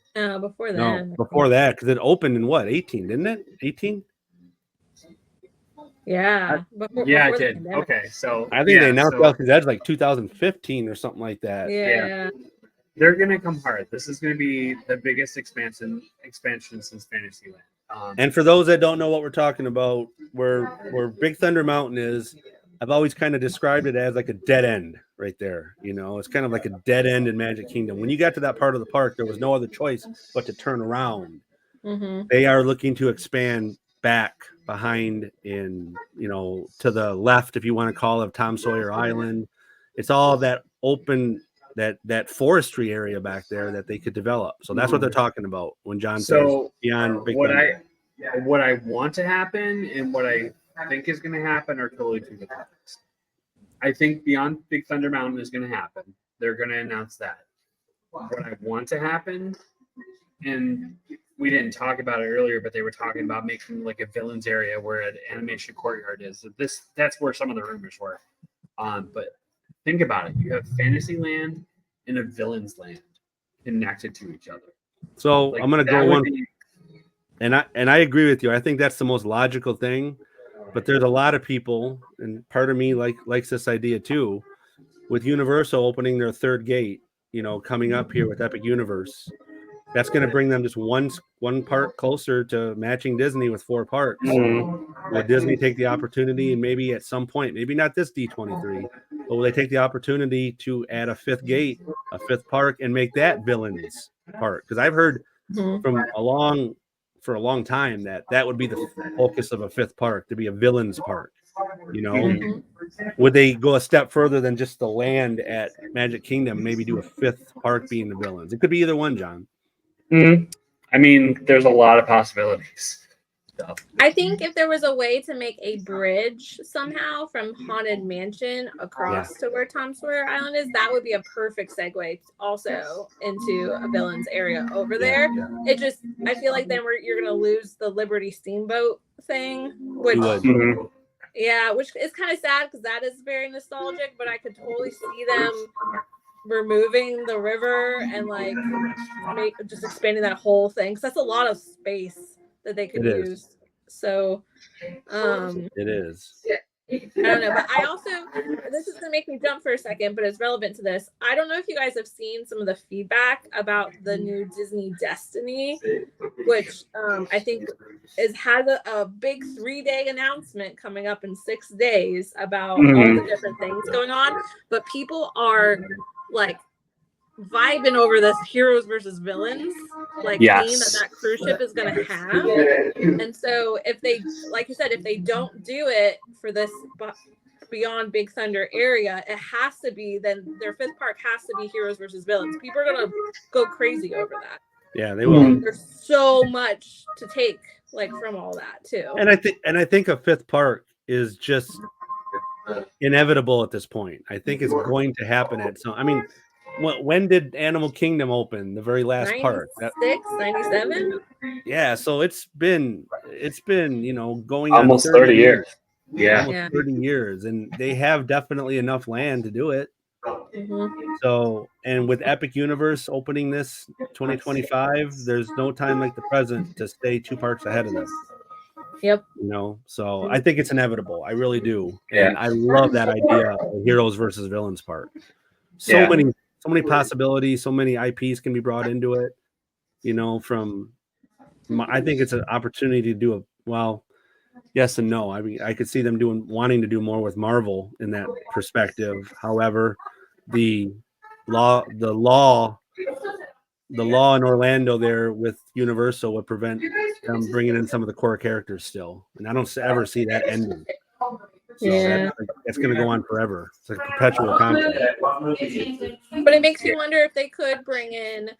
Speaker 2: Before that.
Speaker 1: No, before that, because it opened in 18, didn't it? 18.
Speaker 2: Yeah.
Speaker 4: Before it did. Okay, so
Speaker 1: I think they announced Galaxy's Edge 2015 or something like that.
Speaker 2: Yeah.
Speaker 4: They're gonna come hard. This is gonna be the biggest expansion since Fantasyland.
Speaker 1: And for those that don't know what we're talking about, where Big Thunder Mountain is, I've always kind of described it as like a dead end right there. It's kind of like a dead end in Magic Kingdom. When you got to that part of the park, there was no other choice but to turn around. They are looking to expand back behind to the left, if you want to call it, Tom Sawyer Island. It's all that open, that forestry area back there that they could develop. So that's what they're talking about when John says beyond Big Thunder.
Speaker 4: What I want to happen and what I think is going to happen are totally two different things. I think Beyond Big Thunder Mountain is going to happen. They're going to announce that. What I want to happen, and we didn't talk about it earlier, but they were talking about making a villains area where an animation courtyard is. That's where some of the rumors were. But think about it. You have Fantasyland and a villains land connected to each other.
Speaker 1: So I'm going to go one. And I agree with you. I think that's the most logical thing. But there's a lot of people, and part of me likes this idea too, with Universal opening their third gate, coming up here with Epic Universe. That's going to bring them just one park closer to matching Disney with 4 parks. Will Disney take the opportunity and maybe at some point, maybe not this D23, but will they take the opportunity to add a 5th gate, a 5th park, and make that Villains Park? Because I've heard for a long time that would be the focus of a 5th park, to be a Villains Park. Would they go a step further than just the land at Magic Kingdom, maybe do a 5th park being the Villains? It could be either one, John.
Speaker 4: I mean, there's a lot of possibilities. stuff.
Speaker 2: I think if there was a way to make a bridge somehow from Haunted Mansion across to where Tom Sawyer Island is, that would be a perfect segue also into a villain's area over there. It just, I feel like then you're going to lose the Liberty Steamboat thing, which, yeah, which is kind of sad because that is very nostalgic, but I could totally see them removing the river and like just expanding that whole thing because that's a lot of space that they could use. So
Speaker 1: it is.
Speaker 2: I don't know, but I also, this is gonna make me jump for a second, but it's relevant to this. I don't know if you guys have seen some of the feedback about the new Disney Destiny, which I think has a big 3-day announcement coming up in 6 days about all the different things going on, but people are like vibing over this heroes versus villains theme that cruise ship is going to have. And so if they, like you said, if they don't do it for this Beyond Big Thunder area, it has to be, then their 5th park has to be heroes versus villains. People are going to go crazy over that.
Speaker 1: Yeah, they will.
Speaker 2: There's so much to take from all that too.
Speaker 1: And I think a 5th park is just inevitable at this point. I think it's going to happen at some. I mean, when did Animal Kingdom open? The very last part.
Speaker 2: 97.
Speaker 1: Yeah, so it's been going
Speaker 5: almost
Speaker 1: on
Speaker 5: 30 years. Yeah,
Speaker 1: almost 30 years, and they have definitely enough land to do it. So, and with Epic Universe opening this 2025, there's no time like the present to stay 2 parks ahead of them.
Speaker 2: Yep.
Speaker 1: So I think it's inevitable. I really do. And I love that idea of heroes versus villains park. So many possibilities, so many IPs can be brought into it. I think it's an opportunity to do yes and no. I mean, I could see them wanting to do more with Marvel in that perspective. However, the law in Orlando there with Universal would prevent them bringing in some of the core characters still, and I don't ever see that ending. So it's going to go on forever. It's like perpetual conflict.
Speaker 2: But it makes you wonder if they could bring in,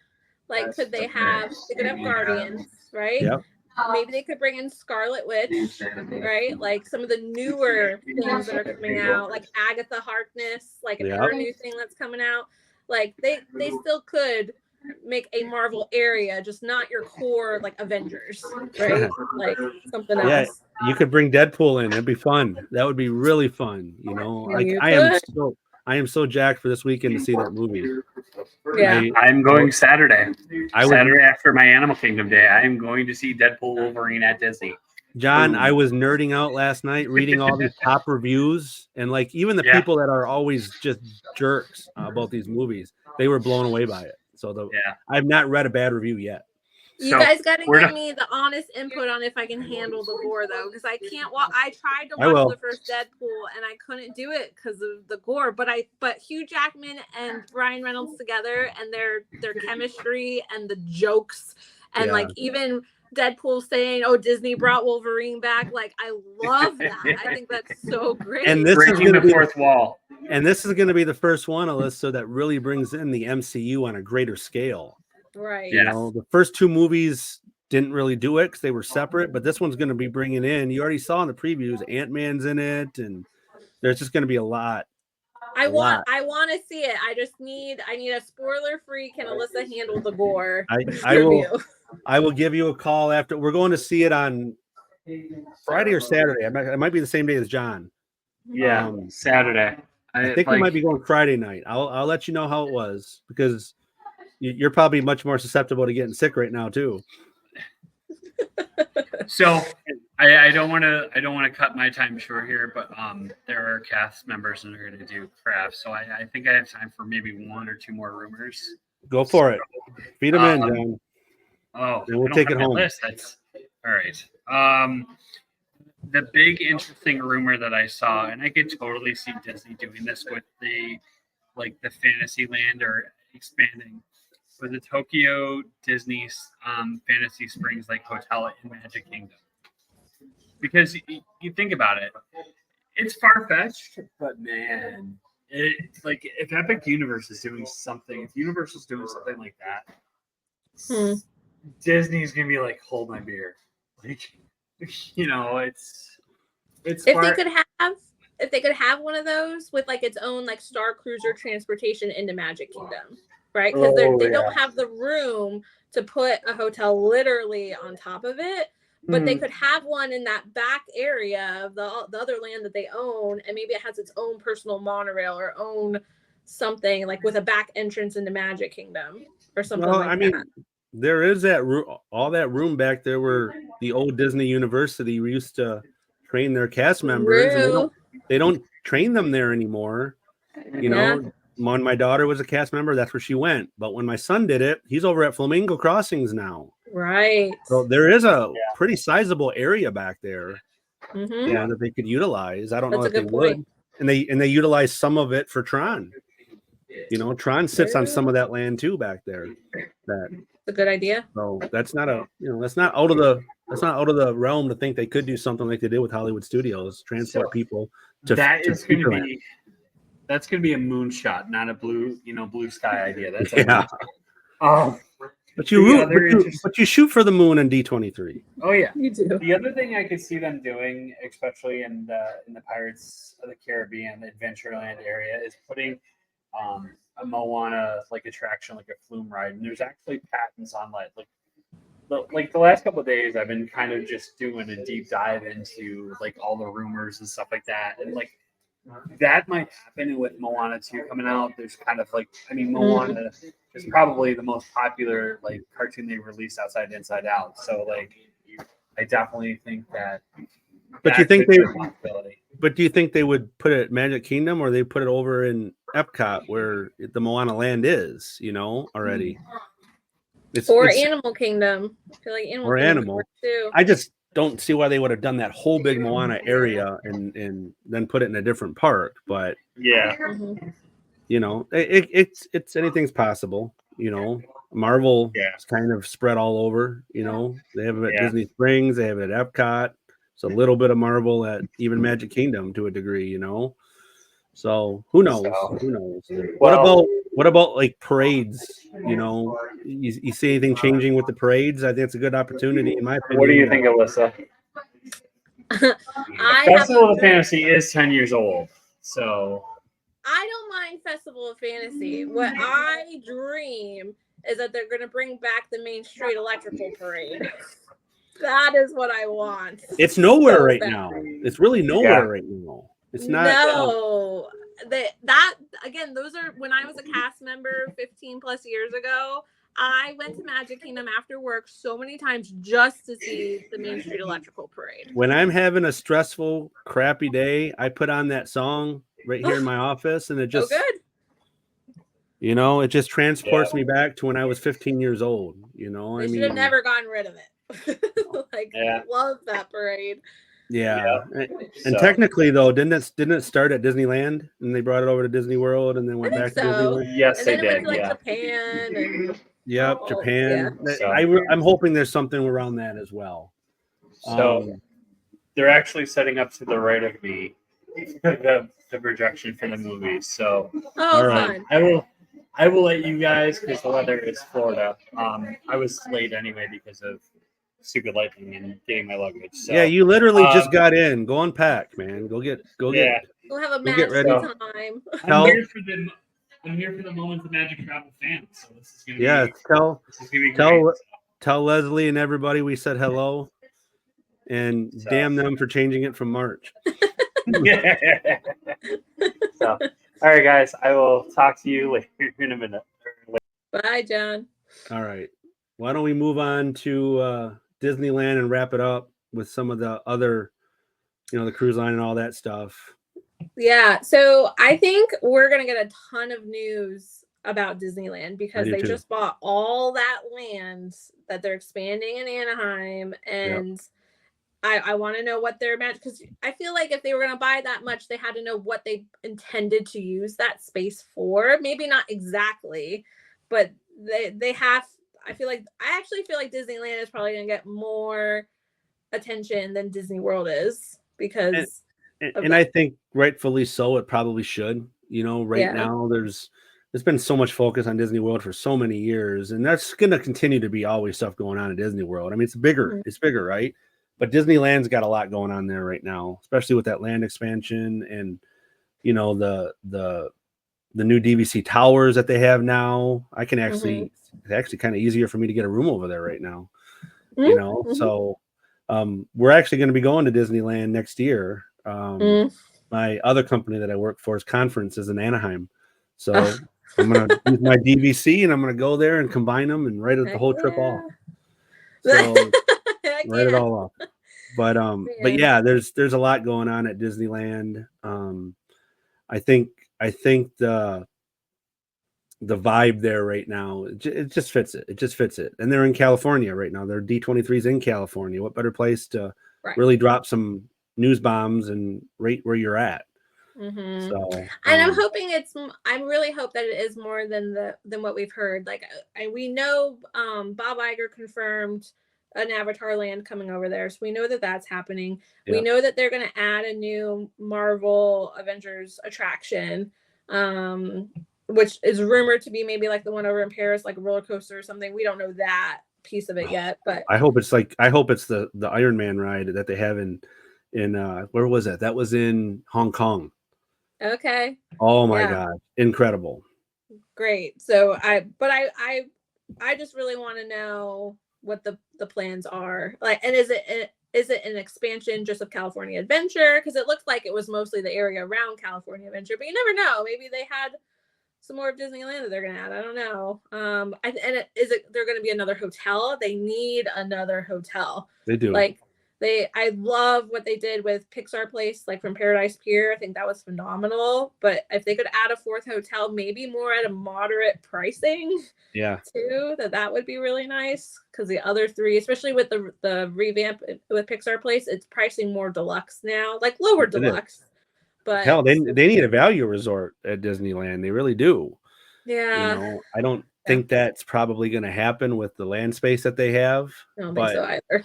Speaker 2: could they have Guardians, right?
Speaker 1: Yep.
Speaker 2: Maybe they could bring in Scarlet Witch, right? Like some of the newer things that are coming out, like Agatha Harkness, her new thing that's coming out. Like they still could make a Marvel area, just not your core Avengers, right? Like something else.
Speaker 1: Yeah, you could bring Deadpool in. It'd be fun. That would be really fun. I am so jacked for this weekend to see that movie.
Speaker 2: Yeah,
Speaker 4: I'm going Saturday. Saturday after my Animal Kingdom day. I am going to see Deadpool Wolverine at Disney.
Speaker 1: John, I was nerding out last night reading all these top reviews, and even the people that are always just jerks about these movies, they were blown away by it. So I've not read a bad review yet.
Speaker 2: You guys got to give me the honest input on if I can handle the gore, though, because I can't. I tried to watch the first Deadpool and I couldn't do it because of the gore. But Hugh Jackman and Ryan Reynolds together and their chemistry and the jokes and even Deadpool saying, "Oh, Disney brought Wolverine back." I love that. I think that's so great.
Speaker 1: And this
Speaker 4: breaking
Speaker 1: is
Speaker 4: the 4th wall.
Speaker 1: And this is going to be the first one, Alyssa, that really brings in the MCU on a greater scale.
Speaker 2: Right.
Speaker 1: The first 2 movies didn't really do it because they were separate, but this one's going to be bringing in. You already saw in the previews, Ant-Man's in it, and there's just going to be a lot.
Speaker 2: I want to see it. I need a spoiler-free. Can Alyssa handle the gore?
Speaker 1: I will give you a call after. We're going to see it on Friday or Saturday. It might be the same day as John.
Speaker 4: Yeah, Saturday.
Speaker 1: I think we might be going Friday night. I'll let you know how it was because you're probably much more susceptible to getting sick right now too.
Speaker 4: So I don't want to cut my time short here, but there are cast members and they're going to do crafts. So I think I have time for maybe 1 or 2 more rumors.
Speaker 1: Go for it. Feed them in, John.
Speaker 4: Oh,
Speaker 1: and we'll take it home.
Speaker 4: That's all right. The big interesting rumor that I saw, and I could totally see Disney doing this with the Fantasyland or expanding, but the Tokyo Disney Fantasy Springs hotel in Magic Kingdom. Because you think about it, it's far-fetched, but man, if Epic Universe is doing something, if Universal's doing something like that, Disney's gonna be hold my beer. you know, it's
Speaker 2: If
Speaker 4: far,
Speaker 2: they could have one of those with like its own like Star Cruiser transportation into Magic Kingdom, right? Because they don't have the room to put a hotel literally on top of it, but they could have one in that back area of the other land that they own, and maybe it has its own personal monorail or own something like with a back entrance into Magic Kingdom or something
Speaker 1: Well,
Speaker 2: like
Speaker 1: I
Speaker 2: that.
Speaker 1: mean, there is that all that room back there where the old Disney University used to train their cast members, and they don't train them there anymore. You know, when my daughter was a cast member, that's where she went. But when my son did it, he's over at Flamingo Crossings now.
Speaker 2: Right.
Speaker 1: So there is a pretty sizable area back there
Speaker 2: Mm-hmm.
Speaker 1: that they could utilize. I don't know
Speaker 2: That's
Speaker 1: if
Speaker 2: a
Speaker 1: they
Speaker 2: good
Speaker 1: would.
Speaker 2: point.
Speaker 1: And they utilize some of it for Tron. You know, Tron sits on some of that land too back there. That's
Speaker 2: a good idea.
Speaker 1: So that's not that's not out of the realm to think they could do something like they did with Hollywood Studios, transport people to
Speaker 4: that's going to be a moonshot, not a blue sky idea. That's
Speaker 1: but you shoot for the moon in D23.
Speaker 4: Oh yeah,
Speaker 2: you do.
Speaker 4: The other thing I could see them doing, especially in the Pirates of the Caribbean Adventureland area, is putting a Moana like attraction, like a flume ride. And there's actually patents on like the last couple of days I've been kind of just doing a deep dive into like all the rumors and stuff like that, and like that might happen with Moana 2 coming out. There's kind of like, I mean, Moana is probably the most popular like cartoon they released outside Inside Out. So like, I definitely think that.
Speaker 1: But do you think they would put it at Magic Kingdom, or they put it over in Epcot where the Moana land is, you know, already? It's
Speaker 2: Animal Kingdom. I feel like
Speaker 1: Animal too. I just don't see why they would have done that whole big Moana area and then put it in a different park. But
Speaker 4: yeah,
Speaker 1: you know, it's anything's possible. You know, Marvel is kind of spread all over. You know, they have it at Disney Springs, they have it at Epcot. It's a little bit of Marvel at even Magic Kingdom to a degree, you know. So who knows? Who knows? What about like parades? You know, you see anything changing with the parades? I think it's a good opportunity, in my opinion.
Speaker 4: What do you think, Alyssa? Festival of Fantasy is 10 years old, so
Speaker 2: I don't mind Festival of Fantasy. What I dream is that they're going to bring back the Main Street Electrical Parade. That is what I want.
Speaker 1: It's nowhere right now. It's really nowhere right now. It's not.
Speaker 2: No, that again. Those are when I was a cast member 15 plus years ago. I went to Magic Kingdom after work so many times just to see the Main Street Electrical Parade.
Speaker 1: When I'm having a stressful, crappy day, I put on that song right here in my office, and it just, you know, it just transports me back to when I was 15 years old. You know,
Speaker 2: I should have never gotten rid of it. Love that parade.
Speaker 1: Yeah. And technically though, didn't it start at Disneyland and they brought it over to Disney World and then went back to Disneyland?
Speaker 4: Yes, they did.
Speaker 2: Japan and
Speaker 1: Japan. I'm hoping there's something around that as well.
Speaker 4: So they're actually setting up to the right of me the projection for the movie. So
Speaker 2: fun.
Speaker 4: I will let you guys, because the weather is Florida. I was late anyway because of stupid lightning and getting my luggage. So,
Speaker 1: yeah, you literally just got in. Go unpack, man. Go get.
Speaker 2: We'll have a magic time.
Speaker 4: I'm here for the moment of Magic Travel fans. So this is gonna be
Speaker 1: tell Leslie and everybody we said hello, and damn them for changing it from March.
Speaker 4: So, all right, guys, I will talk to you later in a minute.
Speaker 2: Bye, John.
Speaker 1: All right. Why don't we move on to Disneyland and wrap it up with some of the other, you know, the cruise line and all that stuff.
Speaker 2: Yeah. So I think we're going to get a ton of news about Disneyland because they just bought all that land that they're expanding in Anaheim. And I want to know what their magic, because I feel like if they were going to buy that much, they had to know what they intended to use that space for. Maybe not exactly, but they have. I actually feel like Disneyland is probably going to get more attention than Disney World is because.
Speaker 1: And I think rightfully so. It probably should. You know, now there's been so much focus on Disney World for so many years, and that's going to continue to be always stuff going on at Disney World. I mean, it's bigger, right? but Disneyland's got a lot going on there right now, especially with that land expansion and the new DVC towers that they have now. I can actually it's actually kind of easier for me to get a room over there right now. So we're actually going to be going to Disneyland next year. My other company that I work for is Conference is in Anaheim, so I'm going to use my DVC and I'm going to go there and combine them and write the whole trip off. So write it all off. But yeah, there's a lot going on at Disneyland. I think the vibe there right now, it just fits it. It just fits it. And they're in California right now. Their D23's in California. What better place to really drop some news bombs and rate where you're at? So,
Speaker 2: and I'm hoping I really hope that it is more than what we've heard. Like, we know Bob Iger confirmed an Avatar land coming over there, so we know that that's happening. We know that they're going to add a new Marvel Avengers attraction, which is rumored to be maybe like the one over in Paris, like a roller coaster or something. We don't know that piece of it yet, but
Speaker 1: I hope it's the Iron Man ride that they have in where was that? That was in Hong Kong.
Speaker 2: Okay.
Speaker 1: Oh my God, incredible.
Speaker 2: Great. So I just really want to know what the plans are. Like, and is it an expansion just of California Adventure? Because it looks like it was mostly the area around California Adventure, but you never know. Maybe they had some more of Disneyland that they're gonna add. I don't know. They're gonna be another hotel? They need another hotel.
Speaker 1: They do.
Speaker 2: I love what they did with Pixar Place, like from Paradise Pier. I think that was phenomenal. But if they could add a fourth hotel, maybe more at a moderate pricing, too, that would be really nice. Because the other three, especially with the revamp with Pixar Place, it's pricing more deluxe now, like lower deluxe. But
Speaker 1: hell, they need a value resort at Disneyland. They really do.
Speaker 2: Yeah.
Speaker 1: I don't think that's probably going to happen with the land space that they have.
Speaker 2: I don't think so either.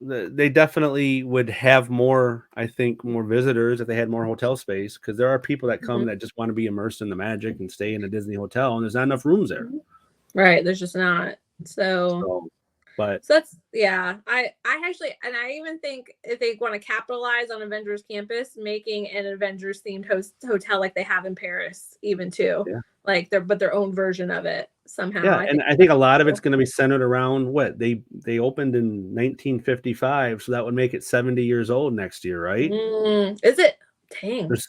Speaker 1: They definitely would have more visitors if they had more hotel space, because there are people that come that just want to be immersed in the magic and stay in a Disney hotel, and there's not enough rooms there.
Speaker 2: Right. There's just not. So that's, I actually, and I even think if they want to capitalize on Avengers Campus, making an Avengers themed hotel like they have in Paris, even too, like their own version of it somehow.
Speaker 1: I think a lot of it's going to be centered around what they opened in 1955, so that would make it 70 years old next year, right?
Speaker 2: Is it? Dang.
Speaker 1: Is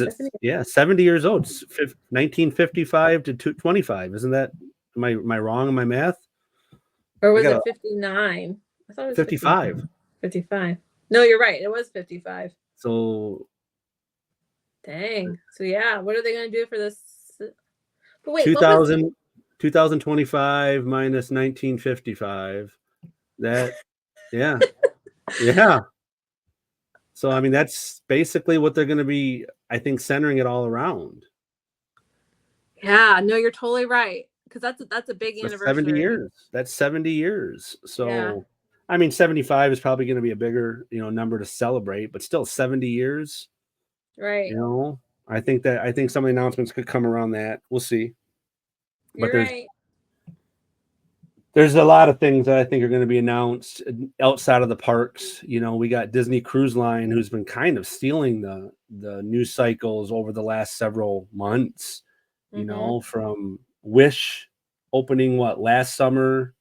Speaker 1: it 70 years old? It's 1955 to 25. Isn't that? Am I wrong in my math?
Speaker 2: Or was it 59? I thought it was
Speaker 1: 55.
Speaker 2: 55. No, you're right. It was 55.
Speaker 1: So,
Speaker 2: dang. So what are they going to do for this? But wait,
Speaker 1: 2025 minus 1955. That, yeah. So, I mean, that's basically what they're going to be, I think, centering it all around.
Speaker 2: Yeah, no, you're totally right. Because that's a big anniversary.
Speaker 1: 70 years. That's 70 years. So, I mean, 75 is probably going to be a bigger, number to celebrate, but still 70 years.
Speaker 2: Right.
Speaker 1: I think some of the announcements could come around that. We'll see.
Speaker 2: You're right.
Speaker 1: There's a lot of things that I think are going to be announced outside of the parks. We got Disney Cruise Line, who's been kind of stealing the news cycles over the last several months, from Wish opening last summer,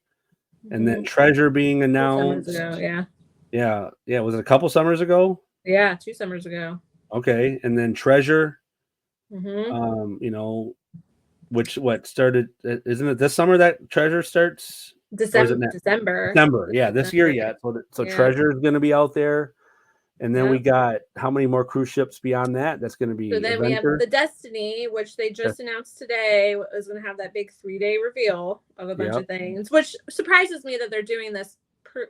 Speaker 1: and then Treasure being announced.
Speaker 2: 2 summers ago,
Speaker 1: yeah. Was it a couple summers ago?
Speaker 2: Yeah, 2 summers ago.
Speaker 1: Okay, and then Treasure. Which started? Isn't it this summer that Treasure starts? December. Yeah, this year yet. So Treasure is going to be out there. And then we got how many more cruise ships beyond that? That's going to be.
Speaker 2: So then we have the Destiny, which they just announced today, is going to have that big 3-day reveal of a bunch of things, which surprises me that they're doing this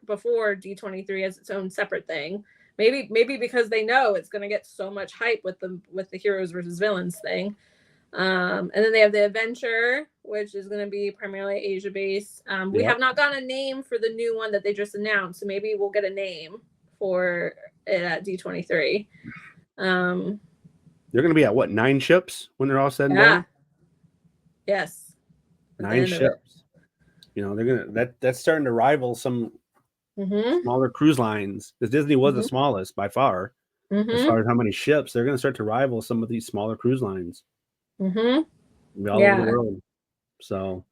Speaker 2: before D23 as its own separate thing. Maybe because they know it's going to get so much hype with the heroes versus villains thing. And then they have the Adventure, which is going to be primarily Asia based. We have not gotten a name for the new one that they just announced, so maybe we'll get a name for it at D23.
Speaker 1: They're going to be at 9 ships when they're all said and done?
Speaker 2: Yes.
Speaker 1: 9 ships. They're going to that's starting to rival some smaller cruise lines, because Disney was the smallest by far as far as how many ships. They're going to start to rival some of these smaller cruise lines all over the world. So,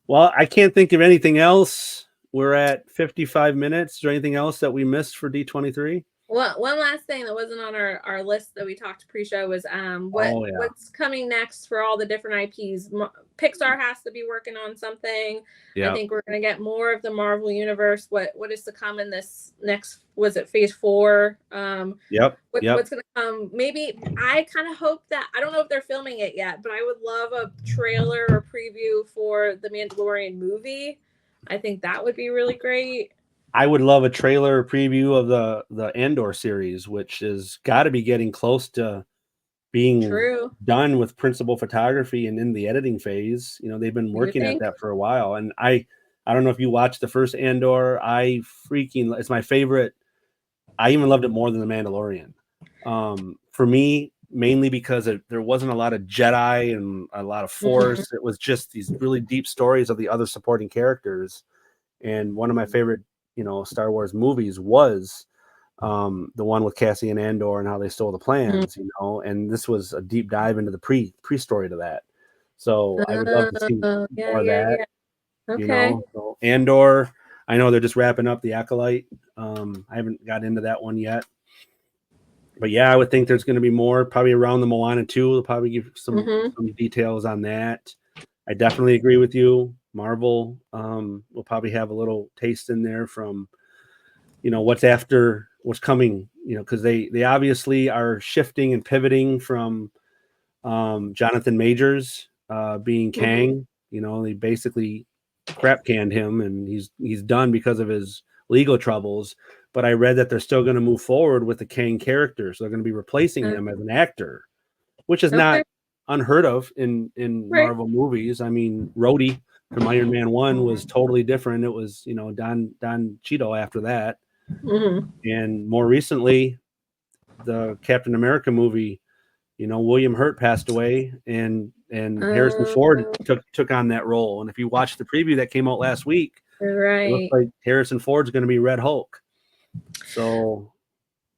Speaker 1: well, I can't think of anything else. We're at 55 minutes. Is there anything else that we missed for D23?
Speaker 2: Well, one last thing that wasn't on our list that we talked pre-show was what's coming next for all the different IPs. Pixar has to be working on something. I think we're going to get more of the Marvel universe. What is to come in this next? Was it Phase 4? What's going to come? Maybe I kind of hope that, I don't know if they're filming it yet, but I would love a trailer or preview for the Mandalorian movie. I think that would be really great.
Speaker 1: I would love a trailer preview of the Andor series, which is got to be getting close to being done with principal photography and in the editing phase. You know, they've been working at that for a while. And I don't know if you watched the first Andor. It's my favorite. I even loved it more than The Mandalorian. For me, mainly because there wasn't a lot of Jedi and a lot of Force. It was just these really deep stories of the other supporting characters. And one of my favorite, Star Wars movies was the one with Cassian Andor and how they stole the plans, and this was a deep dive into the pre-story to that. So I would love to see more of that.
Speaker 2: Okay.
Speaker 1: So Andor, I know they're just wrapping up the Acolyte. I haven't got into that one yet. But yeah, I would think there's going to be more probably around the Moana 2. They'll probably give some details on that. I definitely agree with you. Marvel will probably have a little taste in there from, what's coming, because they obviously are shifting and pivoting from Jonathan Majors being Kang. They basically crap canned him and he's done because of his legal troubles. But I read that they're still going to move forward with the Kang character. So they're going to be replacing him as an actor, which is not unheard of in Marvel movies. I mean, Rhodey from Iron Man 1 was totally different. It was, Don Cheadle after that. And more recently, the Captain America movie, William Hurt passed away and Harrison Ford took on that role. And if you watch the preview that came out last week, it looks like Harrison Ford's going to be Red Hulk. So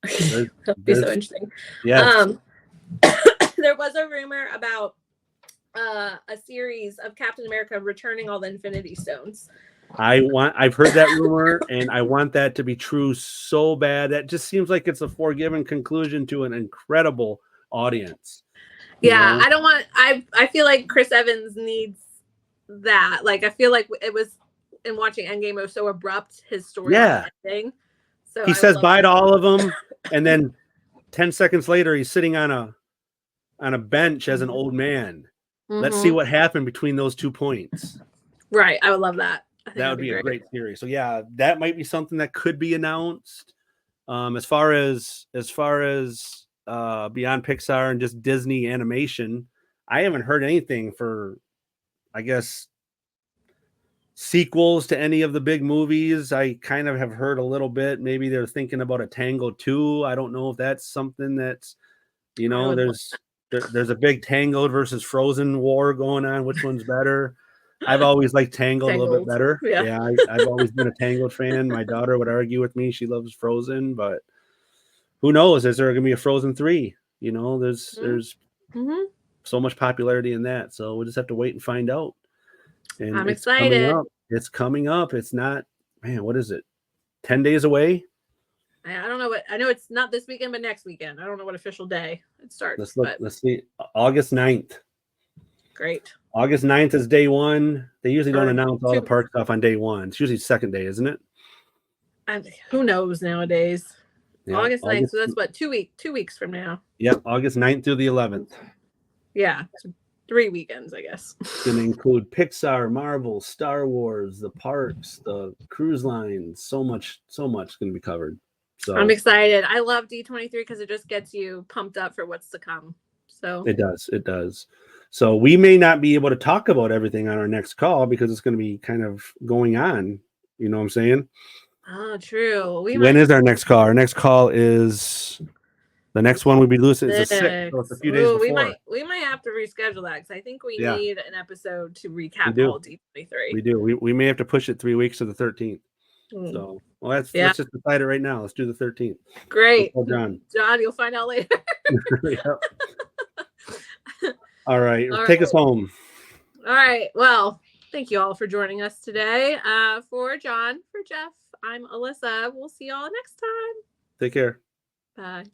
Speaker 2: that'll be so interesting.
Speaker 1: Yeah.
Speaker 2: There was a rumor about a series of Captain America returning all the Infinity Stones.
Speaker 1: I've heard that rumor and I want that to be true so bad. That just seems like it's a foregone conclusion to an incredible audience.
Speaker 2: Yeah, I feel like Chris Evans needs that. Like, I feel like it was in watching Endgame, it was so abrupt, his story ending. So
Speaker 1: he says bye to all of them, and then 10 seconds later he's sitting on a bench as an old man. Let's see what happened between those 2 points.
Speaker 2: Right. I would love that.
Speaker 1: That would be a great series. So yeah, that might be something that could be announced. As far as beyond Pixar and just Disney animation, I haven't heard anything for, I guess, sequels to any of the big movies. I kind of have heard a little bit. Maybe they're thinking about a Tangled 2. I don't know if that's something that's, there's a big Tangled versus Frozen war going on. Which one's better? I've always liked Tangled a little bit better. Yeah, I've always been a Tangled fan. My daughter would argue with me. She loves Frozen, but who knows? Is there going to be a Frozen 3? There's so much popularity in that. So we'll just have to wait and find out. And
Speaker 2: I'm excited.
Speaker 1: It's coming up. It's not, man, what is it? 10 days away?
Speaker 2: I don't know I know it's not this weekend, but next weekend. I don't know what official day it starts.
Speaker 1: Let's see. August 9th.
Speaker 2: Great.
Speaker 1: August 9th is day one. They usually don't announce all the park stuff on day one. It's usually second day, isn't it?
Speaker 2: Who knows nowadays? Yeah, August 9th. So that's what, 2 weeks from now.
Speaker 1: Yep. August 9th through the 11th.
Speaker 2: Yeah. 3 weekends, I guess.
Speaker 1: It's going to include Pixar, Marvel, Star Wars, the parks, the cruise lines. So much going to be covered. So
Speaker 2: I'm excited. I love D23 because it just gets you pumped up for what's to come. So
Speaker 1: it does. So we may not be able to talk about everything on our next call because it's going to be kind of going on. You know what I'm saying?
Speaker 2: Oh, true.
Speaker 1: When is our next call? Our next call is the next one we'll be losing. It's the 6th, so it's a few days before.
Speaker 2: We might have to reschedule that because I think we need an episode to recap all D23.
Speaker 1: We do. We may have to push it 3 weeks to the 13th. So Well, let's just decide it right now. Let's do the 13th.
Speaker 2: Great.
Speaker 1: John.
Speaker 2: John, you'll find out later.
Speaker 1: Yep. All right. Take us home.
Speaker 2: All right. Well, thank you all for joining us today. For John, for Jeff, I'm Alyssa. We'll see y'all next time.
Speaker 1: Take care.
Speaker 2: Bye.